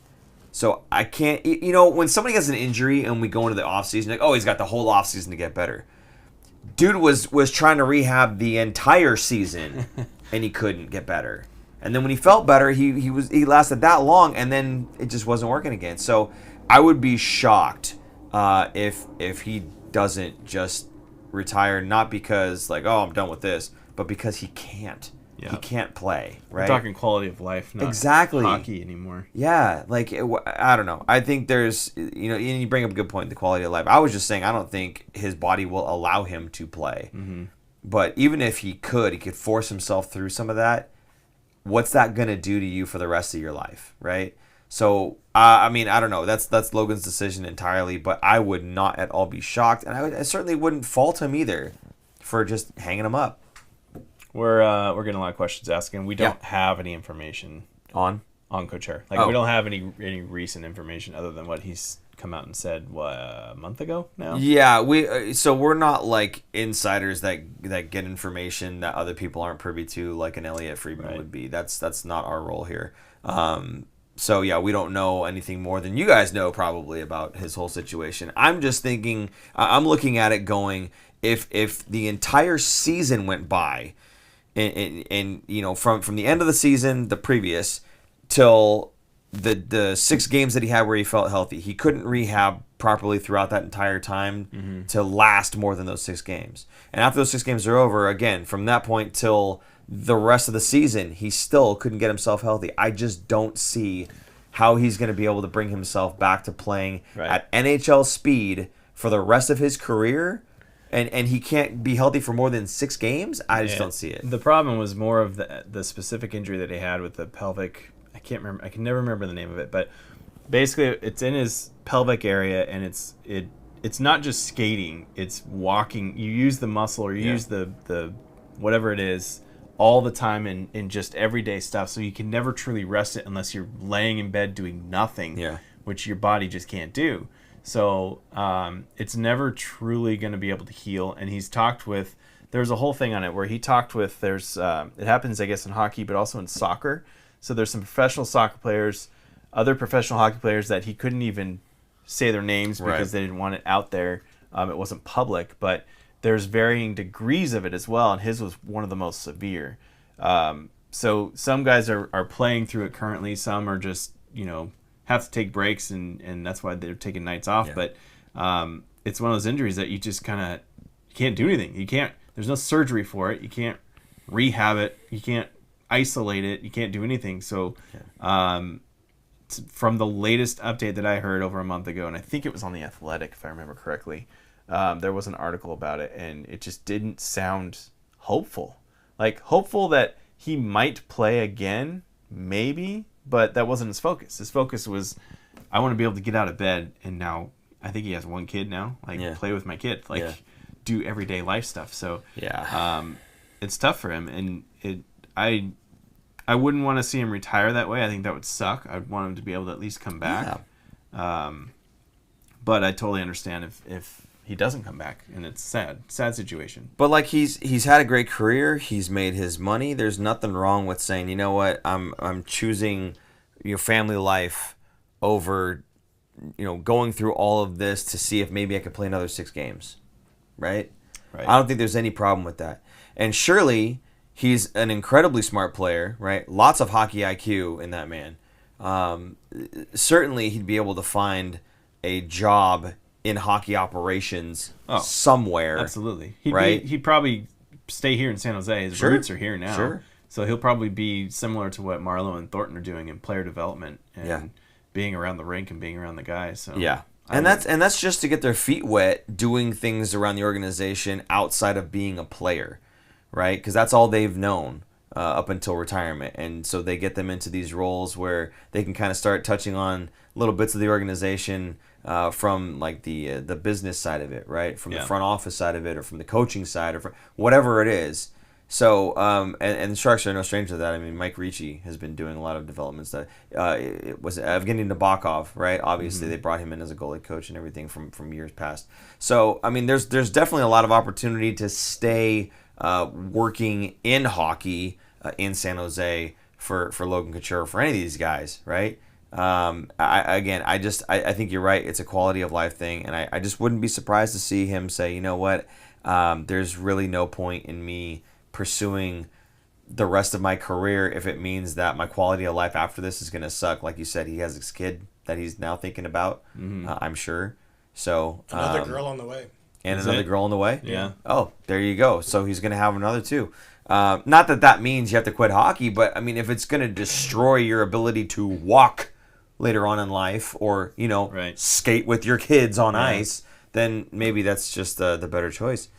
S1: So I can't, when somebody has an injury and we go into the offseason, like, oh, he's got the whole offseason to get better. Dude was trying to rehab the entire season and he couldn't get better. And then when he felt better, he lasted that long, and then it just wasn't working again. So I would be shocked if he doesn't just retire, not because I'm done with this, but because he can't. Yeah. He can't play, right?
S2: We're talking quality of life, not hockey anymore.
S1: Yeah, I don't know. I think there's, and you bring up a good point, the quality of life. I was just saying I don't think his body will allow him to play. Mm-hmm. But even if he could force himself through some of that. What's that going to do to you for the rest of your life, right? So, I mean, I don't know. That's Logan's decision entirely, but I would not at all be shocked, and I certainly wouldn't fault him either for just hanging him up.
S2: We're getting a lot of questions asking. We don't have any information on Couture. Like we don't have any recent information other than what he's come out and said a month ago now.
S1: Yeah, we're not like insiders that get information that other people aren't privy to, like an Elliot Friedman would be. That's not our role here. So yeah, we don't know anything more than you guys know probably about his whole situation. I'm just thinking, I'm looking at it going, if the entire season went by, and you know, from the end of the season, the previous, till the 6 games that he had where he felt healthy, he couldn't rehab properly throughout that entire time to last more than those 6 games. And after those 6 games are over, again, from that point till the rest of the season, he still couldn't get himself healthy. I just don't see how he's going to be able to bring himself back to playing at NHL speed for the rest of his career. And he can't be healthy for more than 6 games? I just don't see it.
S2: The problem was more of the specific injury that he had with the pelvic. I can't remember. I can never remember the name of it, but basically it's in his pelvic area, and it's not just skating. It's walking. You use the muscle, or you use the whatever it is all the time in just everyday stuff. So you can never truly rest it unless you're laying in bed doing nothing, which your body just can't do. So it's never truly going to be able to heal. And he's talked with. There's a whole thing on it where he talked with. There's it happens, I guess, in hockey, but also in soccer. So there's some professional soccer players, other professional hockey players that he couldn't even say their names because they didn't want it out there. It wasn't public, but there's varying degrees of it as well, and his was one of the most severe. So some guys are playing through it currently. Some are just, have to take breaks, and that's why they're taking nights off. Yeah. But it's one of those injuries that you just kind of can't do anything. You can't. There's no surgery for it. You can't rehab it. You can't isolate it. You can't do anything. So from the latest update that I heard over a month ago, and I think it was on The Athletic if I remember correctly, there was an article about it, and it just didn't sound hopeful. Like hopeful that he might play again, maybe, but that wasn't his focus. His focus was, I want to be able to get out of bed, and now I think he has 1 kid now, play with my kid, do everyday life stuff. So it's tough for him, and I wouldn't want to see him retire that way. I think that would suck. I'd want him to be able to at least come back. Yeah. But I totally understand if he doesn't come back, and it's sad situation.
S1: But he's had a great career. He's made his money. There's nothing wrong with saying, you know what, I'm choosing family life over going through all of this to see if maybe I could play another 6 games. Right? I don't think there's any problem with that. And surely he's an incredibly smart player, right? Lots of hockey IQ in that man. Certainly he'd be able to find a job in hockey operations somewhere.
S2: Absolutely. He'd probably stay here in San Jose. His roots are here now. Sure. So he'll probably be similar to what Marleau and Thornton are doing in player development and being around the rink and being around the guys. So
S1: yeah. And that's just to get their feet wet doing things around the organization outside of being a player, right? Because that's all they've known up until retirement. And so they get them into these roles where they can kind of start touching on little bits of the organization from the business side of it, right? From the front office side of it, or from the coaching side, or from whatever it is. So, and the Sharks are no stranger to that. I mean, Mike Ricci has been doing a lot of development stuff. It was Evgeny Nabokov, right? Obviously, they brought him in as a goalie coach and everything from years past. So, I mean, there's definitely a lot of opportunity to stay working in hockey in San Jose for Logan Couture, for any of these guys, right? I think you're right. It's a quality of life thing, and I just wouldn't be surprised to see him say, you know what, there's really no point in me pursuing the rest of my career if it means that my quality of life after this is going to suck. Like you said, he has his kid that he's now thinking about, I'm sure. So
S3: another girl on the way.
S1: And another girl on the way?
S2: Yeah.
S1: Oh, there you go. So he's going to have another too. Not that means you have to quit hockey, but I mean, if it's going to destroy your ability to walk later on in life, or skate with your kids on ice, then maybe that's just the better choice.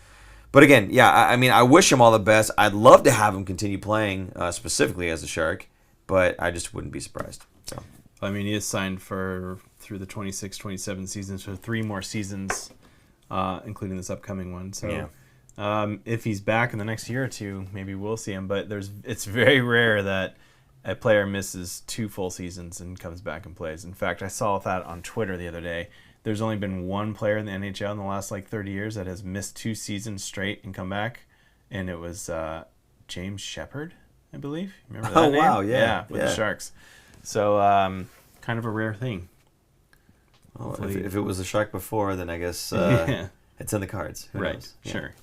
S1: But again, yeah, I mean, I wish him all the best. I'd love to have him continue playing, specifically as a Shark, but I just wouldn't be surprised. So,
S2: I mean, he is signed through the 26-27 seasons, so 3 more seasons, including this upcoming one. So, if he's back in the next year or two, maybe we'll see him. But it's very rare that a player misses 2 full seasons and comes back and plays. In fact, I saw that on Twitter the other day. There's only been one player in the NHL in the last 30 years that has missed 2 seasons straight and come back, and it was James Shepard, I believe. Remember that name?
S1: Wow, yeah.
S2: With the Sharks. So, kind of a rare thing.
S1: Well, if it was a Shark before, then I guess it's in the cards. Who knows? Yeah.
S2: Sure.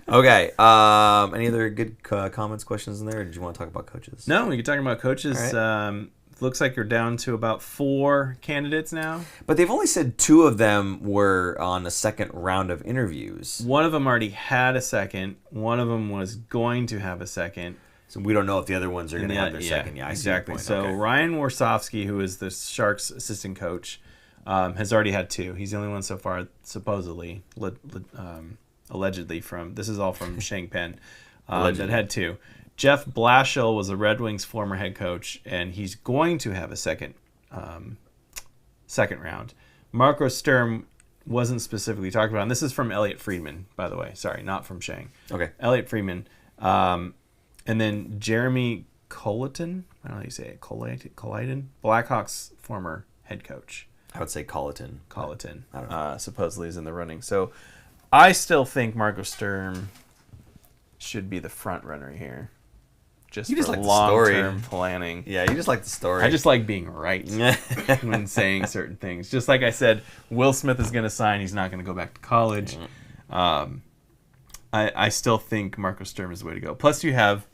S1: Okay. Any other good comments, questions in there, or did you want to talk about coaches?
S2: No, we can talk about coaches. Right. Looks like you're down to about 4 candidates now.
S1: But they've only said 2 of them were on a second round of interviews.
S2: One of them already had a second. One of them was going to have a second.
S1: So we don't know if the other ones are going to have their second. Yeah,
S2: exactly. So Ryan Warsofsky, who is the Sharks assistant coach, has already had 2. He's the only one so far, supposedly, allegedly from. This is all from Shang Pen. That had 2. Jeff Blashill was the Red Wings' former head coach, and he's going to have a second round. Marco Sturm wasn't specifically talked about, and this is from Elliot Friedman, by the way. Sorry, not from Shang.
S1: Okay.
S2: Elliot Friedman. And then Jeremy Colleton, I don't know how you say it, Colleton, Blackhawks' former head coach.
S1: I would say Colleton.
S2: I don't know. Supposedly is in the running. So I still think Marco Sturm should be the front runner here. Just for
S1: like
S2: long-term planning.
S1: Yeah, you just like the story.
S2: I just like being right when saying certain things. Just like I said, Will Smith is going to sign. He's not going to go back to college. I still think Marco Sturm is the way to go. Plus, you have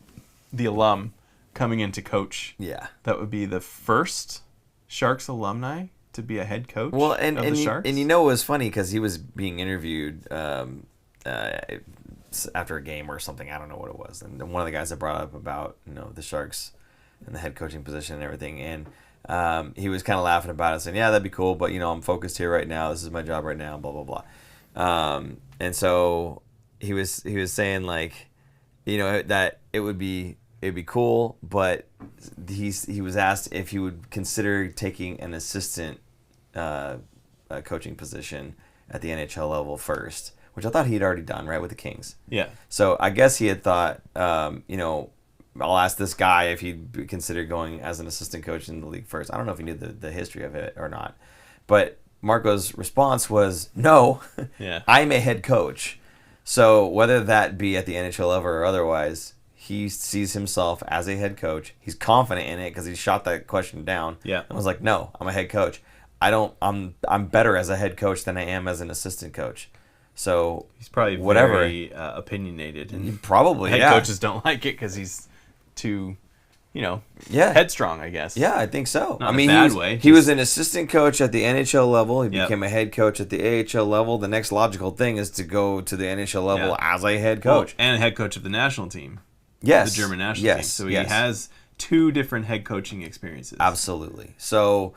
S2: the alum coming in to coach.
S1: Yeah.
S2: That would be the first Sharks alumni to be a head coach
S1: of
S2: the Sharks.
S1: And you know it was funny because he was being interviewed after a game or something. I don't know what it was. And one of the guys that brought up about the Sharks and the head coaching position and everything. And he was kind of laughing about it, saying, yeah, that'd be cool, but I'm focused here right now. This is my job right now, blah, blah, blah. And so he was saying that it'd be cool, but he was asked if he would consider taking an assistant coaching position at the NHL level first, which I thought he'd already done, right, with the Kings.
S2: Yeah.
S1: So I guess he had thought, I'll ask this guy if he'd consider going as an assistant coach in the league first. I don't know if he knew the history of it or not. But Marco's response was, no, I'm a head coach. So whether that be at the NHL level or otherwise, he sees himself as a head coach. He's confident in it because he shot that question down.
S2: Yeah.
S1: And was like, no, I'm a head coach. I'm better as a head coach than I am as an assistant coach. So
S2: he's probably very opinionated, and
S1: probably
S2: head coaches don't like it because he's too, headstrong, I guess.
S1: Yeah, I think so.
S2: Not in a bad way.
S1: He was an assistant coach at the NHL level. He became a head coach at the AHL level. The next logical thing is to go to the NHL level as a head coach.
S2: And head coach of the national team.
S1: Yes.
S2: The German national team. So he has 2 different head coaching experiences.
S1: Absolutely. So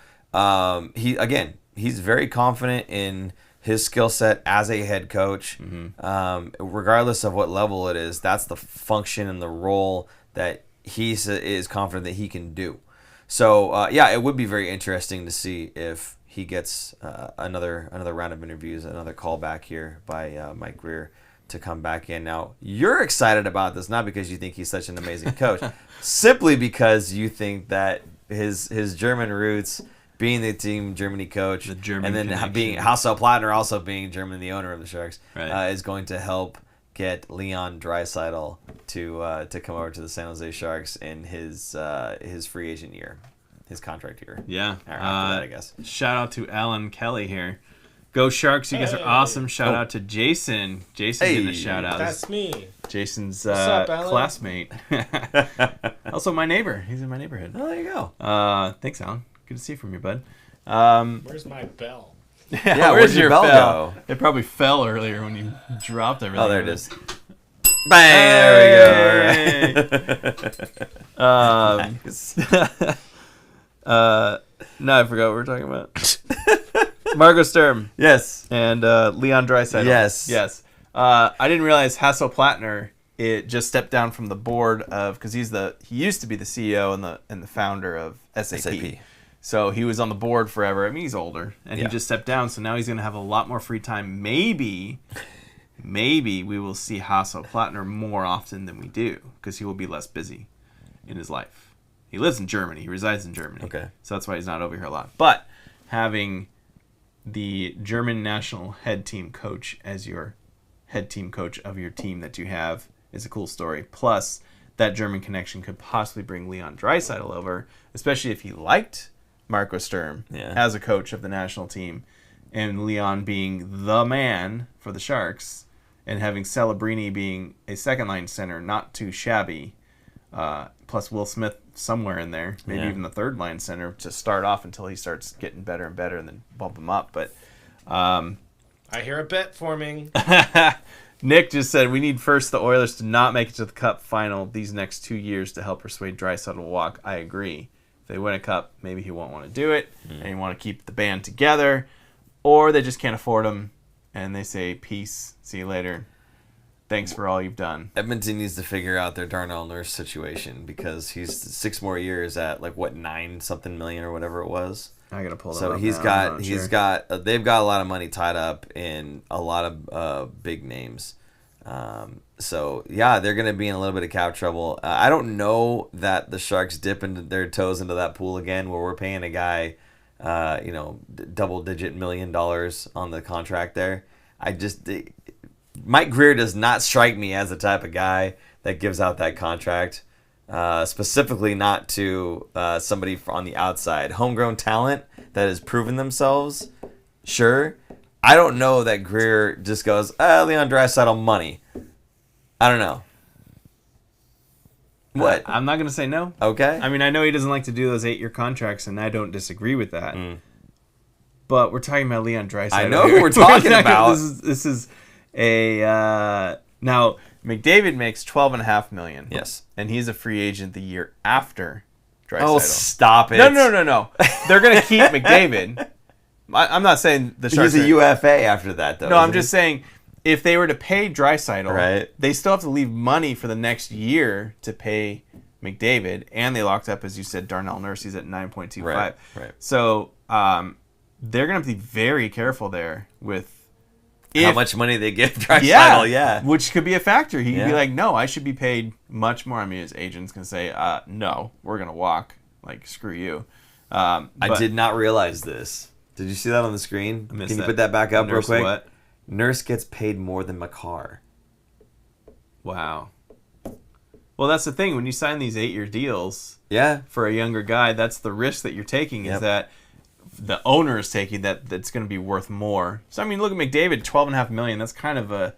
S1: he's very confident in his skill set as a head coach. Mm-hmm. Regardless of what level it is, that's the function and the role that he is confident that he can do. So it would be very interesting to see if he gets another round of interviews, another call back here by Mike Greer to come back in. Now, you're excited about this, not because you think he's such an amazing coach, simply because you think that his German roots, being the Team Germany coach, and then connection. Being Hasso Plattner also being German, the owner of the Sharks, is going to help get Leon Draisaitl to come over to the San Jose Sharks in his free agent year, his contract year.
S2: Yeah.
S1: Or after that, I guess.
S2: Shout out to Alan Kelly here. Go Sharks! You guys are awesome. Shout out to Jason. Jason getting a shout out.
S3: That's me.
S2: Jason's
S3: What's up, Alan?
S2: classmate. Also my neighbor. He's in my neighborhood.
S1: Oh, there you go.
S2: Thanks, Alan. Good to see you from you, bud.
S3: Where's my bell?
S2: Yeah, where's your bell go? It probably fell earlier when you dropped everything.
S1: Oh, there it is. Bang! There we go. All right.
S2: No, I forgot what we were talking about. Marco Sturm.
S1: Yes.
S2: And Leon Draisaitl.
S1: Yes.
S2: Yes. I didn't realize Hasso Plattner it just stepped down from the board of because he used to be the CEO and the founder of SAP. So he was on the board forever. I mean, he's older, and he just stepped down. So now he's going to have a lot more free time. Maybe we will see Hasso Plattner more often than we do because he will be less busy in his life. He lives in Germany. He resides in Germany.
S1: Okay.
S2: So that's why he's not over here a lot. But having the German national head team coach as your head team coach of your team that you have is a cool story. Plus, that German connection could possibly bring Leon Draisaitl over, especially if he liked Marco Sturm as a coach of the national team, and Leon being the man for the Sharks, and having Celebrini being a second-line center, not too shabby, plus Will Smith somewhere in there, maybe even the third-line center to start off until he starts getting better and better and then bump him up. But
S3: I hear a bet forming.
S2: Nick just said, we need first the Oilers to not make it to the Cup final these next 2 years to help persuade Draisaitl to walk. I agree. If they win a Cup, maybe he won't want to do it, and he want to keep the band together, or they just can't afford him, and they say, peace, see you later. Thanks for all you've done.
S1: Edmonton needs to figure out their Darnell Nurse situation because he's 6 more years at 9-something million or whatever it was.
S2: I gotta pull that
S1: So
S2: up
S1: they've got a lot of money tied up in a lot of big names. So they're gonna be in a little bit of cap trouble. I don't know that the Sharks dip into their toes into that pool again, where we're paying a guy, double-digit $1 million on the contract there. Mike Grier does not strike me as the type of guy that gives out that contract. Specifically not to somebody on the outside. Homegrown talent that has proven themselves, sure. I don't know that Grier just goes, Leon Draisaitl money. I don't know. What?
S2: I'm not going to say no.
S1: Okay.
S2: I mean, I know he doesn't like to do those 8-year contracts, and I don't disagree with that. But we're talking about Leon Draisaitl.
S1: I know who we're talking about.
S2: This is a... now... McDavid makes $12.5 million.
S1: Yes.
S2: And he's a free agent the year after Draisaitl.
S1: Oh, stop it.
S2: No. They're going to keep McDavid. I'm not saying the Sharks...
S1: He's a UFA after that, though.
S2: No, I'm just saying, if they were to pay Draisaitl,
S1: right,
S2: they still have to leave money for the next year to pay McDavid, and they locked up, as you said, Darnell Nurse. He's at 9.25.
S1: Right.
S2: So they're going to have to be very careful there with...
S1: how much money they give Draisaitl,
S2: which could be a factor. He could be like, no, I should be paid much more. I mean, his agent's going to say, no, we're going to walk. Like, screw you.
S1: I did not realize this. Did you see that on the screen? Can you put that back up real quick?
S2: What?
S1: Nurse gets paid more than Makar.
S2: Wow. Well, that's the thing. When you sign these 8-year deals for a younger guy, that's the risk that you're taking is that the owner is taking that's going to be worth more. So, I mean, look at McDavid, $12.5 million. That's kind of a,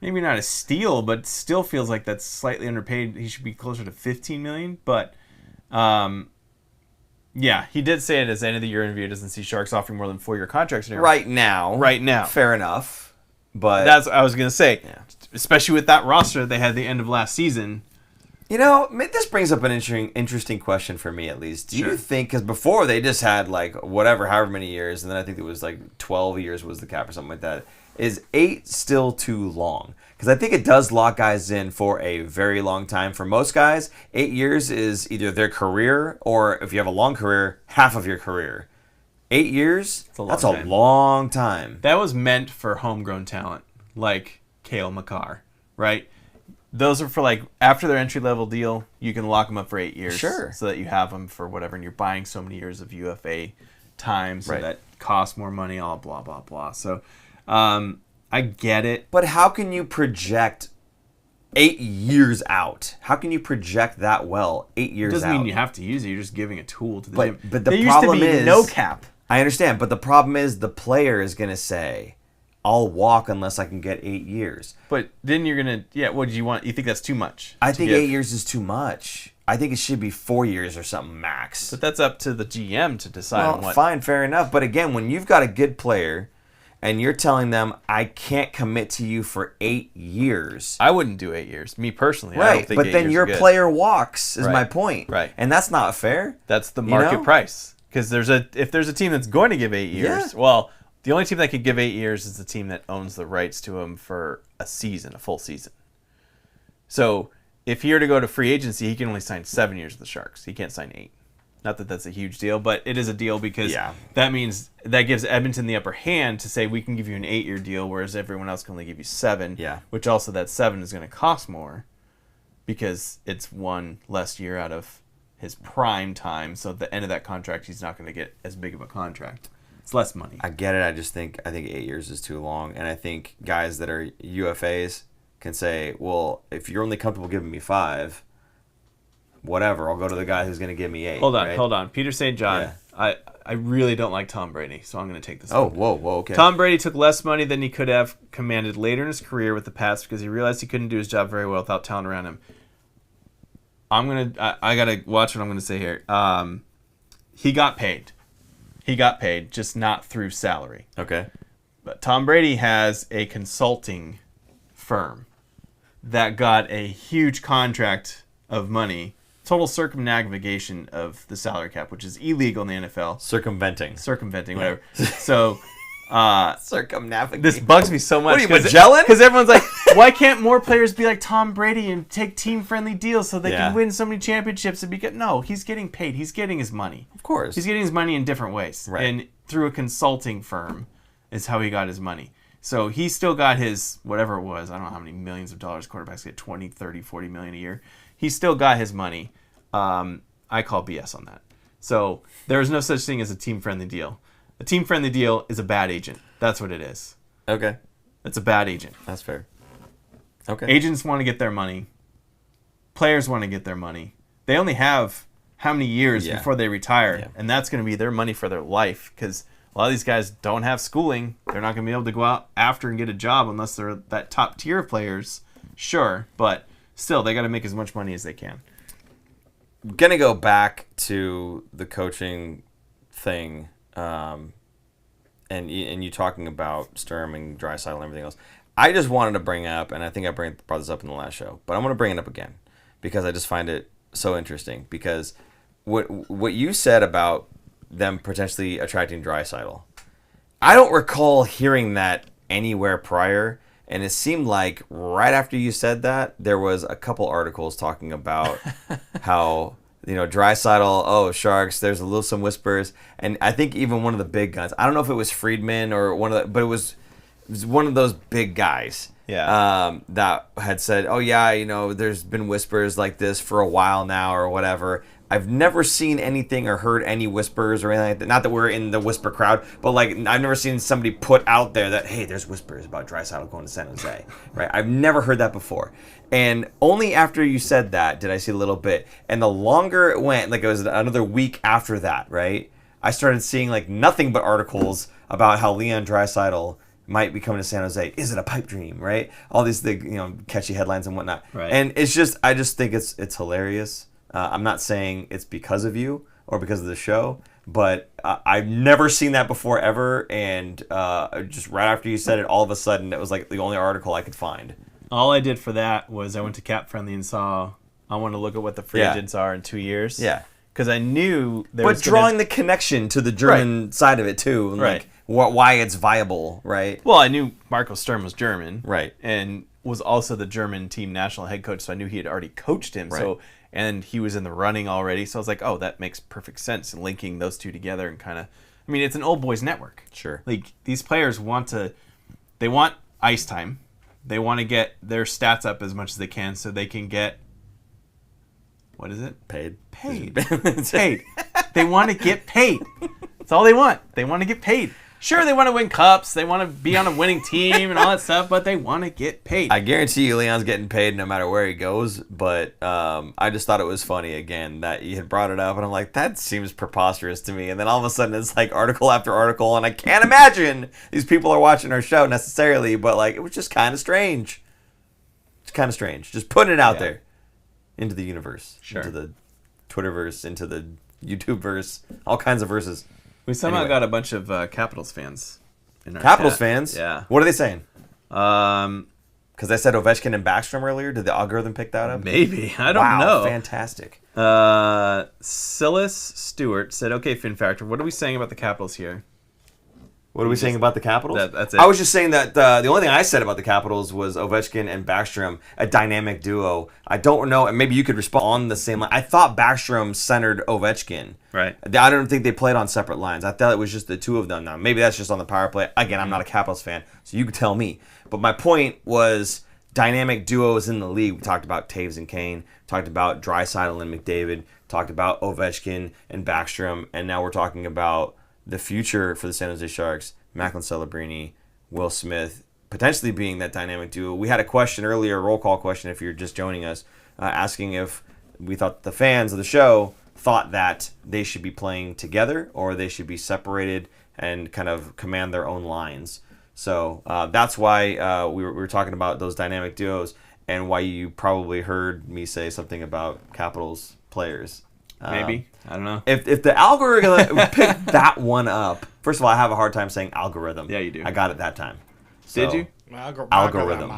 S2: maybe not a steal, but still feels like that's slightly underpaid. He should be closer to $15 million. But, he did say at his end of the year interview, doesn't see Sharks offering more than 4-year contracts anymore.
S1: Right now. Fair enough. But
S2: that's what I was going to say. Yeah. Especially with that roster they had at the end of last season.
S1: You know, this brings up an interesting question for me, at least. Do you think, because before they just had however many years, and then I think it was 12 years was the cap or something like that. Is 8 still too long? Because I think it does lock guys in for a very long time. For most guys, 8 years is either their career, or if you have a long career, half of your career. 8 years? That's a long time.
S2: That was meant for homegrown talent, like Cale Makar, right? Those are for after their entry-level deal, you can lock them up for 8 years.
S1: Sure.
S2: So that you have them for whatever, and you're buying so many years of UFA time, so that costs more money, all blah, blah, blah. So I get it.
S1: But how can you project 8 years out? How can you project that well 8 years out?
S2: It doesn't mean you have to use it. You're just giving a tool to the gym.
S1: But the problem is...
S2: no cap.
S1: I understand, but the problem is the player is going to say... I'll walk unless I can get 8 years.
S2: But then you're going to... what do you want? You think that's too much?
S1: I think 8 years is too much. I think it should be 4 years or something max.
S2: But that's up to the GM to decide
S1: on what... Fine, fair enough. But again, when you've got a good player and you're telling them, I can't commit to you for 8 years...
S2: I wouldn't do 8 years. Me personally,
S1: right,
S2: I don't think
S1: but
S2: 8
S1: then
S2: years
S1: your
S2: is good.
S1: Player walks, is my point.
S2: Right.
S1: And that's not fair.
S2: That's the market price. Because if there's a team that's going to give 8 years... The only team that could give 8 years is the team that owns the rights to him for a full season. So if he were to go to free agency, he can only sign 7 years with the Sharks. He can't sign 8. Not that that's a huge deal, but it is a deal because that means that gives Edmonton the upper hand to say we can give you an 8-year deal, whereas everyone else can only give you 7.
S1: Yeah.
S2: Which also that 7 is going to cost more because it's one less year out of his prime time. So at the end of that contract, he's not going to get as big of a contract. It's less money.
S1: I get it. I think 8 years is too long, and I think guys that are UFAs can say, well, if you're only comfortable giving me 5, whatever, I'll go to the guy who's going to give me 8.
S2: Hold on. Peter St. John, I really don't like Tom Brady, so I'm going to take this.
S1: Whoa, okay.
S2: Tom Brady took less money than he could have commanded later in his career with the Pats because he realized he couldn't do his job very well without talent around him. I got to watch what I'm going to say here. He got paid. Just not through salary.
S1: Okay.
S2: But Tom Brady has a consulting firm that got a huge contract of money, total circumnavigation of the salary cap, which is illegal in the NFL.
S1: Circumventing,
S2: whatever. So,
S1: circumnavigate.
S2: This bugs me so much.
S1: What are you, Magellan?
S2: Because everyone's like, why can't more players be like Tom Brady and take team-friendly deals so they can win so many championships? No, he's getting paid. He's getting his money.
S1: Of course.
S2: He's getting his money in different ways.
S1: Right.
S2: And through a consulting firm is how he got his money. So he still got his, whatever it was, I don't know how many millions of dollars quarterbacks get, 20, 30, 40 million a year. He still got his money. I call BS on that. So there is no such thing as a team-friendly deal. A team-friendly deal is a bad agent. That's what it is.
S1: Okay.
S2: It's a bad agent.
S1: That's fair. Okay.
S2: Agents want to get their money. Players want to get their money. They only have how many years before they retire, and that's going to be their money for their life because a lot of these guys don't have schooling. They're not going to be able to go out after and get a job unless they're that top tier of players. Sure, but still, they got to make as much money as they can.
S1: I'm going to go back to the coaching thing, and you talking about Sturm and Draisaitl and everything else. I just wanted to bring up, and I think I brought this up in the last show, but I'm going to bring it up again because I just find it so interesting. Because what you said about them potentially attracting Draisaitl, I don't recall hearing that anywhere prior, and it seemed like right after you said that, there was a couple articles talking about how, Draisaitl, Sharks, there's some whispers, and I think even one of the big guns, I don't know if it was Friedman or but it was one of those big guys that had said, there's been whispers like this for a while now or whatever. I've never seen anything or heard any whispers or anything like that. Not that we're in the whisper crowd, but I've never seen somebody put out there that, hey, there's whispers about Draisaitl going to San Jose, right? I've never heard that before. And only after you said that did I see a little bit. And the longer it went, it was another week after that, right? I started seeing nothing but articles about how Leon Draisaitl might be coming to San Jose. Is it a pipe dream, right? All these catchy headlines and whatnot.
S2: Right.
S1: And it's just, I just think it's hilarious. I'm not saying it's because of you or because of the show, but I've never seen that before ever. And just right after you said it, all of a sudden, it was the only article I could find.
S2: All I did for that was I went to Cap Friendly and saw, I want to look at what the free agents are in 2 years.
S1: Yeah.
S2: Because I knew there
S1: was drawing the connection to the German side of it, too. And
S2: right.
S1: Why it's viable, right?
S2: Well, I knew Marco Sturm was German.
S1: Right.
S2: And was also the German team national head coach, so I knew he had already coached him.
S1: Right.
S2: And he was in the running already, so I was like, oh, that makes perfect sense. And linking those two together and kind of, it's an old boys network.
S1: Sure.
S2: These players want ice time. They want to get their stats up as much as they can so they can get, what is it?
S1: Paid.
S2: Paid. They want to get paid. That's all they want. They want to get paid. Sure, they want to win cups. They want to be on a winning team and all that stuff, but they want to get paid.
S1: I guarantee you Leon's getting paid no matter where he goes, but I just thought it was funny, again, that you had brought it up, and I'm like, that seems preposterous to me. And then all of a sudden it's article after article, and I can't imagine these people are watching our show necessarily, but it was just kind of strange. It's kind of strange. Just putting it out there into the universe, into the Twitterverse, into the YouTubeverse, all kinds of verses.
S2: We somehow got a bunch of Capitals fans in our
S1: Capitals
S2: chat.
S1: fans?
S2: Yeah.
S1: What are they saying? Because I said Ovechkin and Backstrom earlier. Did the algorithm pick that up?
S2: Maybe. I don't know.
S1: Fantastic.
S2: Silas Stewart said, okay, Fin Factor, what are we saying about the Capitals here?
S1: What are we saying about the Capitals?
S2: That's it.
S1: I was just saying that the only thing I said about the Capitals was Ovechkin and Backstrom, a dynamic duo. I don't know, and maybe you could respond on the same line. I thought Backstrom centered Ovechkin.
S2: Right.
S1: I don't think they played on separate lines. I thought it was just the two of them. Now, maybe that's just on the power play. Again, I'm not a Capitals fan, so you could tell me. But my point was dynamic duos in the league. We talked about Taves and Kane, talked about Draisaitl and McDavid, talked about Ovechkin and Backstrom, and now we're talking about the future for the San Jose Sharks, Macklin Celebrini, Will Smith, potentially being that dynamic duo. We had a question earlier, a roll call question, if you're just joining us, asking if we thought the fans of the show thought that they should be playing together or they should be separated and kind of command their own lines. So that's why we were talking about those dynamic duos and why you probably heard me say something about Capitals players.
S2: Maybe. I don't know.
S1: If the algorithm picked that one up, first of all, I have a hard time saying algorithm.
S2: Yeah, you do.
S1: I got it that time.
S2: Did you?
S1: Algorithm.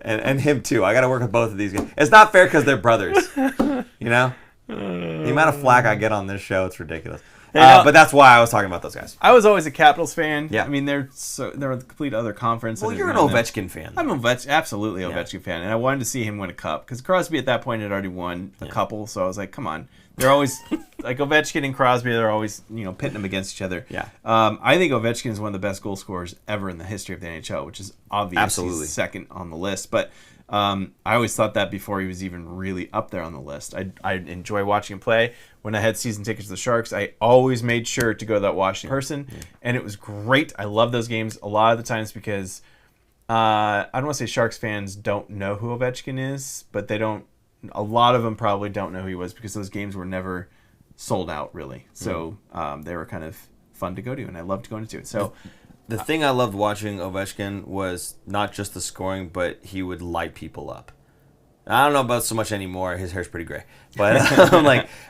S1: And him too. I got to work with both of these guys. It's not fair because they're brothers. You know? The amount of flack I get on this show, it's ridiculous. But that's why I was talking about those guys.
S2: I was always a Capitals fan.
S1: Yeah.
S2: I mean, they're a complete other conference.
S1: Well, you're an Ovechkin fan.
S2: I'm absolutely Ovechkin fan, and I wanted to see him win a cup because Crosby at that point had already won a couple. So I was like, come on, they're always like Ovechkin and Crosby. They're always pitting them against each other.
S1: Yeah.
S2: I think Ovechkin is one of the best goal scorers ever in the history of the NHL, which is obvious.
S1: Absolutely.
S2: He's second on the list, but. I always thought that before he was even really up there on the list. I enjoy watching him play. When I had season tickets to the Sharks, I always made sure to go to that Washington person, and it was great. I love those games a lot of the times because I don't want to say Sharks fans don't know who Ovechkin is, but they don't. A lot of them probably don't know who he was because those games were never sold out really. So they were kind of fun to go to, and I loved going to it. So.
S1: The thing I loved watching Ovechkin was not just the scoring, but he would light people up. I don't know about so much anymore. His hair's pretty gray, but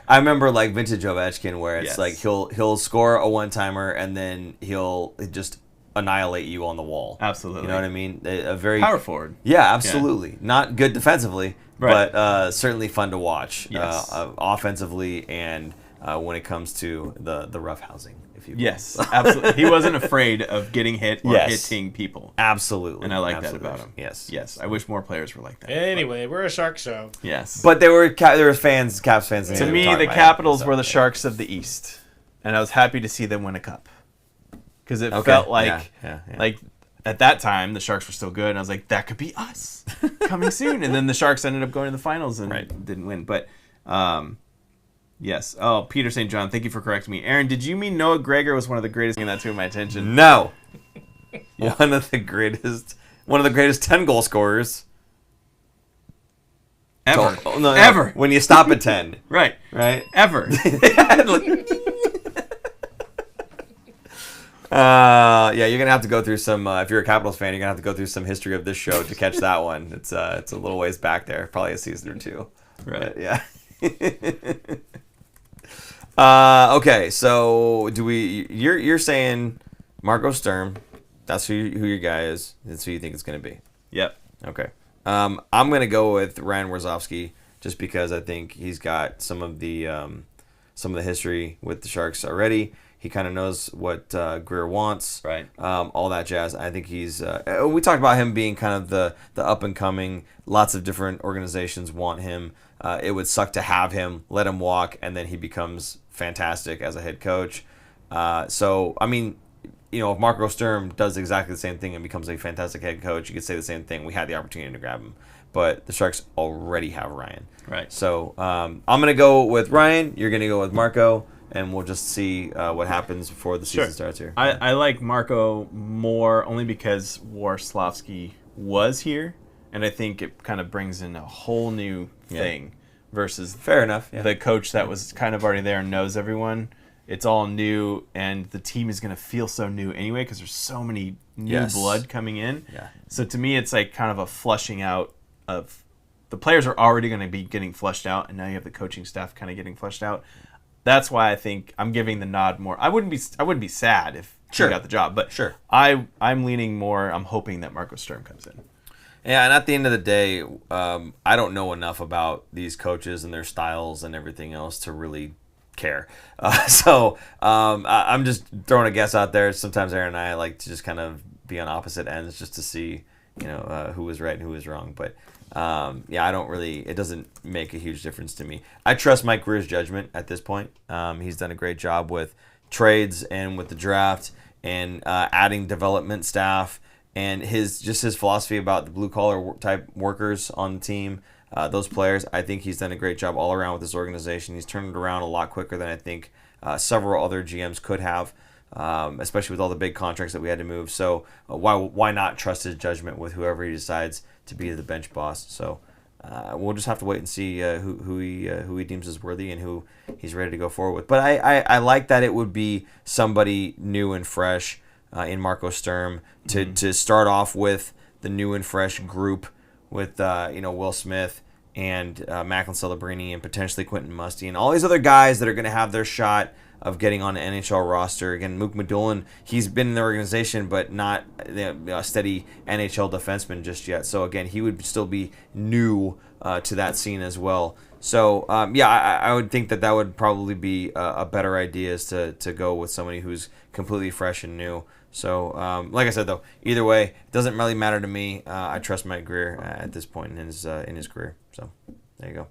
S1: I remember vintage Ovechkin where it's like he'll score a one-timer and then he'll just annihilate you on the wall.
S2: Absolutely,
S1: you know what I mean? A very
S2: power forward.
S1: Yeah, absolutely. Yeah. Not good defensively,
S2: right.
S1: but certainly fun to watch.
S2: Yes.
S1: Offensively and when it comes to the rough housing.
S2: Yes, absolutely. He wasn't afraid of getting hit or hitting people.
S1: Absolutely.
S2: And I like that about him.
S1: Yes.
S2: I wish more players were like that.
S3: Anyway, we're a Shark show.
S2: Yes.
S1: But there were Caps fans.
S2: To me, the Capitals were the Sharks of the East. And I was happy to see them win a cup. Because it felt like, like at that time, the Sharks were still good. And I was like, that could be us coming soon. And then the Sharks ended up going to the finals and didn't win. But, yes. Oh, Peter St. John, thank you for correcting me. Aaron, did you mean Noah Gregor was one of the greatest? That to my attention.
S1: No. One of the greatest 10-goal scorers.
S2: Ever.
S1: No,
S2: Ever.
S1: When you stop at 10.
S2: Right. Ever.
S1: Yeah, you're going to have to go through some, if you're a Capitals fan, you're going to have to go through some history of this show to catch that one. It's a little ways back there, probably a season or two.
S2: Right.
S1: But, yeah. Okay, so you're saying Marco Sturm, that's who your guy is. That's who you think it's going to be.
S2: Yep.
S1: Okay. I'm going to go with Ryan Warzowski just because I think he's got some of the history with the Sharks already. He kind of knows what Greer wants.
S2: Right.
S1: All that jazz. I think he's we talked about him being kind of the up and coming. Lots of different organizations want him. It would suck to have him, let him walk, and then he becomes fantastic as a head coach. So, I mean, if Marco Sturm does exactly the same thing and becomes a fantastic head coach, you could say the same thing. We had the opportunity to grab him. But the Sharks already have Ryan.
S2: Right.
S1: So, I'm going to go with Ryan. You're going to go with Marco. And we'll just see what happens before the season starts here.
S2: I like Marco more only because Warslavsky was here. And I think it kind of brings in a whole new thing versus
S1: fair enough.
S2: The coach that was kind of already there and knows everyone. It's all new, and the team is going to feel so new anyway because there's so many new blood coming in.
S1: Yeah.
S2: So to me, it's like kind of a flushing out of the players are already going to be getting flushed out, and now you have the coaching staff kind of getting flushed out. That's why I think I'm giving the nod more. I wouldn't be sad if he got the job, but I'm leaning more. I'm hoping that Marco Sturm comes in.
S1: Yeah, and at the end of the day, I don't know enough about these coaches and their styles and everything else to really care. I'm just throwing a guess out there. Sometimes Aaron and I like to just kind of be on opposite ends just to see, who was right and who was wrong. But I don't really. It doesn't make a huge difference to me. I trust Mike Greer's judgment at this point. He's done a great job with trades and with the draft and adding development staff and his philosophy about the blue collar type workers on the team. Those players, I think he's done a great job all around with this organization. He's turned it around a lot quicker than I think several other GMs could have, especially with all the big contracts that we had to move. So why not trust his judgment with whoever he decides to be the bench boss? So we'll just have to wait and see who he deems as worthy and who he's ready to go forward with. But I like that it would be somebody new and fresh in Marco Sturm to start off with the new and fresh group with Will Smith and Macklin Celebrini and potentially Quentin Musty and all these other guys that are going to have their shot of getting on the NHL roster. Again, Mook Madulin, he's been in the organization, but not a steady NHL defenseman just yet. So again, he would still be new to that scene as well. So I would think that would probably be a better idea is to go with somebody who's completely fresh and new. So, like I said, though, either way, it doesn't really matter to me. I trust Mike Greer at this point in his career. So, there you go.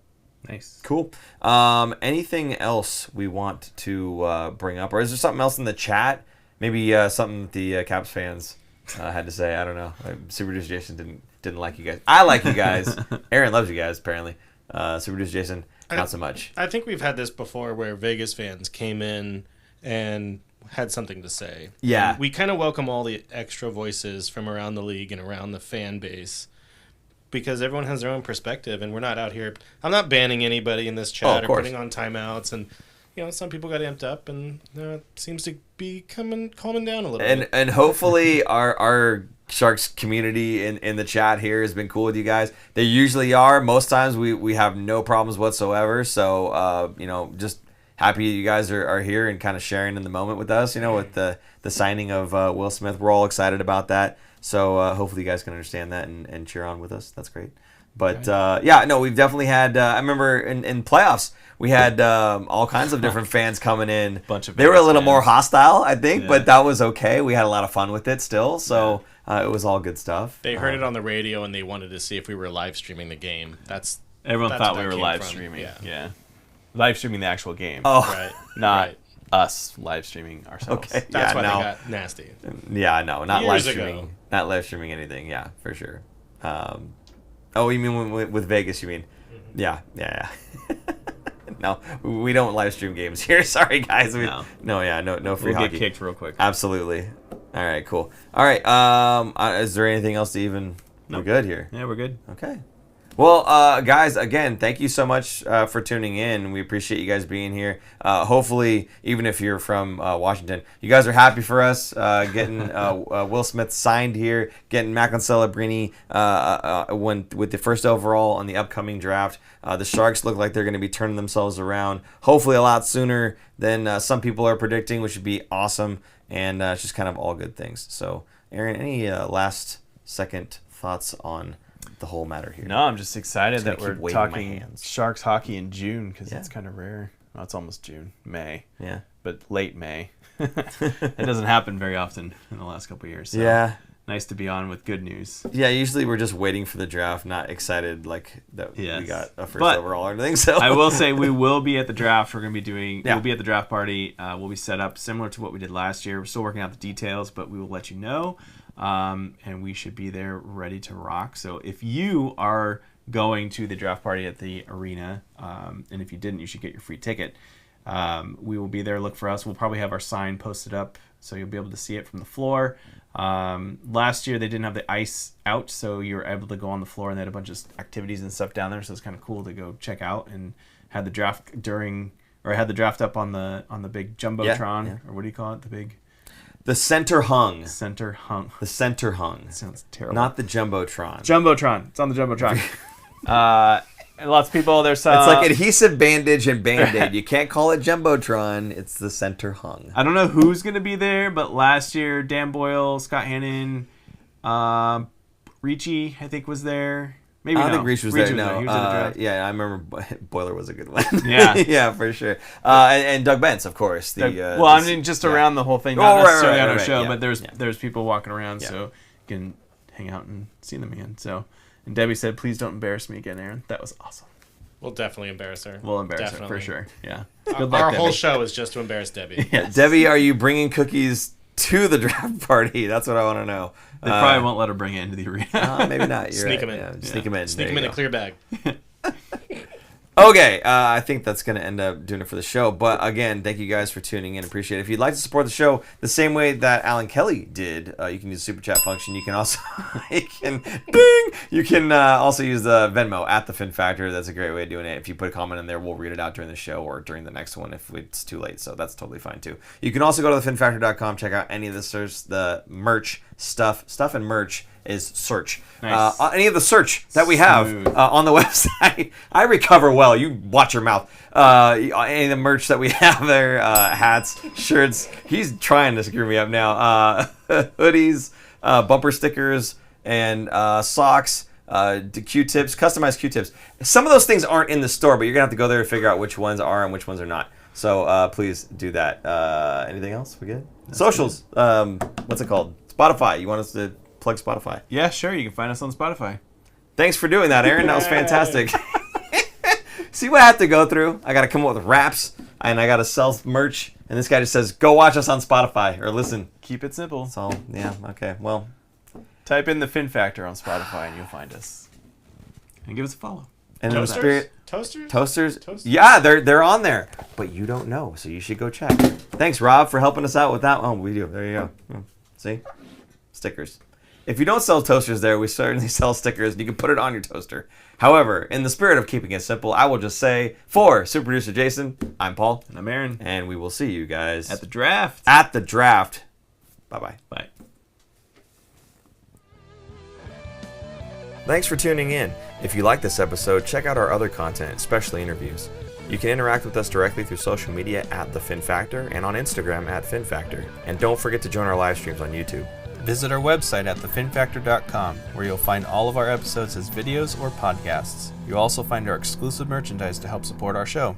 S2: Nice.
S1: Cool. Anything else we want to bring up? Or is there something else in the chat? Maybe something that the Caps fans had to say. I don't know. Super Producer Jason didn't like you guys. I like you guys. Aaron loves you guys, apparently. Super Producer Jason, not so much.
S3: I think we've had this before where Vegas fans came in and had something to say.
S1: Yeah.
S3: And we kind of welcome all the extra voices from around the league and around the fan base because everyone has their own perspective and we're not out here. I'm not banning anybody in this chat or putting on timeouts and some people got amped up and it seems to be calming down a little bit.
S1: And hopefully our Sharks community in the chat here has been cool with you guys. They usually are. Most times we have no problems whatsoever. So just happy you guys are here and kind of sharing in the moment with us, with the signing of Will Smith. We're all excited about that. So hopefully you guys can understand that and cheer on with us. That's great. But we've definitely had, I remember in playoffs, we had all kinds of different fans coming in. They were a little more hostile, I think, but that was okay. We had a lot of fun with it still. So it was all good stuff.
S3: They heard it on the radio and they wanted to see if we were live streaming the game.
S2: Everyone thought we were live streaming. Yeah. Live streaming the actual game.
S1: Oh,
S3: right.
S2: Not us live streaming ourselves.
S1: Okay.
S3: That's why they got nasty.
S1: Yeah, no, not
S3: Years
S1: live streaming.
S3: ago.
S1: Not live streaming anything. Yeah, for sure. You mean with Vegas? You mean? Mm-hmm. Yeah. No, we don't live stream games here. Sorry, guys. No free hockey.
S2: Get kicked real quick.
S1: Absolutely. All right, cool. All right. Is there anything else to even? Nope. We're good here.
S2: Yeah, we're good.
S1: Okay. Well, guys, again, thank you so much for tuning in. We appreciate you guys being here. Hopefully, even if you're from Washington, you guys are happy for us getting Will Smith signed here, getting Macklin Celebrini with the first overall on the upcoming draft. The Sharks look like they're going to be turning themselves around, hopefully a lot sooner than some people are predicting, which would be awesome. And it's just kind of all good things. So, Aaron, any last second thoughts on the whole matter here?
S2: No, I'm just excited that we're talking Sharks hockey in June because it's kind of rare. Well, it's almost June, May.
S1: Yeah,
S2: but late May. It doesn't happen very often in the last couple of years. So
S1: yeah,
S2: nice to be on with good news.
S1: Yeah, usually we're just waiting for the draft, not excited like that we got a first overall or anything. So
S2: I will say we will be at the draft. We're going to be doing. We'll be at the draft party. We'll be set up similar to what we did last year. We're still working out the details, but we will let you know. And we should be there ready to rock. So if you are going to the draft party at the arena, and if you didn't, you should get your free ticket. We will be there. Look for us. We'll probably have our sign posted up so you'll be able to see it from the floor. Last year they didn't have the ice out, so you were able to go on the floor, and they had a bunch of activities and stuff down there. So it's kind of cool to go check out, and had the draft up on the big jumbotron, or what do you call it?
S1: The center hung.
S2: The center hung.
S1: That
S2: sounds terrible.
S1: Not the jumbotron.
S2: Jumbotron. It's on the jumbotron. And lots of people. There's some.
S1: It's like adhesive bandage and Band-Aid. You can't call it jumbotron. It's the center hung.
S2: I don't know who's gonna be there, but last year Dan Boyle, Scott Hannon, Ricci, I think was there. Maybe
S1: I don't
S2: no.
S1: think Reach was
S2: Reach
S1: there.
S2: was
S1: No,
S2: there. He was at the draft.
S1: yeah, I remember Boiler was a good one.
S2: Yeah.
S1: yeah, for sure. And Doug Bentz, of course.
S2: Well, I mean, just around the whole thing, not necessarily on our show, but there's people walking around, so you can hang out and see them again. So, and Debbie said, "Please don't embarrass me again, Aaron." That was awesome.
S3: We'll definitely embarrass her.
S2: We'll embarrass her for sure. Yeah.
S3: Our whole show is just to embarrass Debbie.
S1: Yes. Debbie, are you bringing cookies to the draft party? That's what I want to know.
S2: They probably won't let her bring it into the arena.
S1: Maybe not. You're
S3: Sneak
S1: right.
S3: them in.
S1: Yeah, sneak them in.
S3: Sneak them in a clear bag.
S1: Okay, I think that's going to end up doing it for the show. But again, thank you guys for tuning in. Appreciate it. If you'd like to support the show the same way that Alan Kelly did, you can use the super chat function. You can also you can also use the Venmo at the Fin Factor. That's a great way of doing it. If you put a comment in there, we'll read it out during the show or during the next one if it's too late. So that's totally fine too. You can also go to thefinfactor.com, check out any of the merch stuff and merch is search.
S2: Nice.
S1: Any of the search that we have on the website. I recover well. You watch your mouth. Any of the merch that we have there, hats, shirts. He's trying to screw me up now. Hoodies, bumper stickers, and socks, Q-tips, customized Q-tips. Some of those things aren't in the store, but you're going to have to go there to figure out which ones are and which ones are not. So please do that. Anything else? We good? Socials. What's it called? Spotify. You want us to plug Spotify?
S2: Yeah, sure. You can find us on Spotify.
S1: Thanks for doing that, Aaron. That was fantastic. See what I have to go through? I got to come up with raps, and I got to sell merch, and this guy just says, go watch us on Spotify, or listen.
S2: Keep it simple.
S1: So, yeah, okay, well.
S2: Type in the Fin Factor on Spotify, and you'll find us. And give us a follow.
S1: And in the spirit... Toasters?
S2: Yeah,
S1: they're on there. But you don't know, so you should go check. Thanks, Rob, for helping us out with that. Oh, we do. There you go. See? Stickers. If you don't sell toasters there, we certainly sell stickers, and you can put it on your toaster. However, in the spirit of keeping it simple, I will just say, for Super Producer Jason, I'm Paul.
S2: And I'm Aaron.
S1: And we will see you guys
S2: at the draft.
S1: Bye-bye.
S2: Bye.
S1: Thanks for tuning in. If you like this episode, check out our other content, especially interviews. You can interact with us directly through social media at The Fin Factor and on Instagram at Fin Factor. And don't forget to join our live streams on YouTube.
S2: Visit our website at thefinfactor.com, where you'll find all of our episodes as videos or podcasts. You'll also find our exclusive merchandise to help support our show.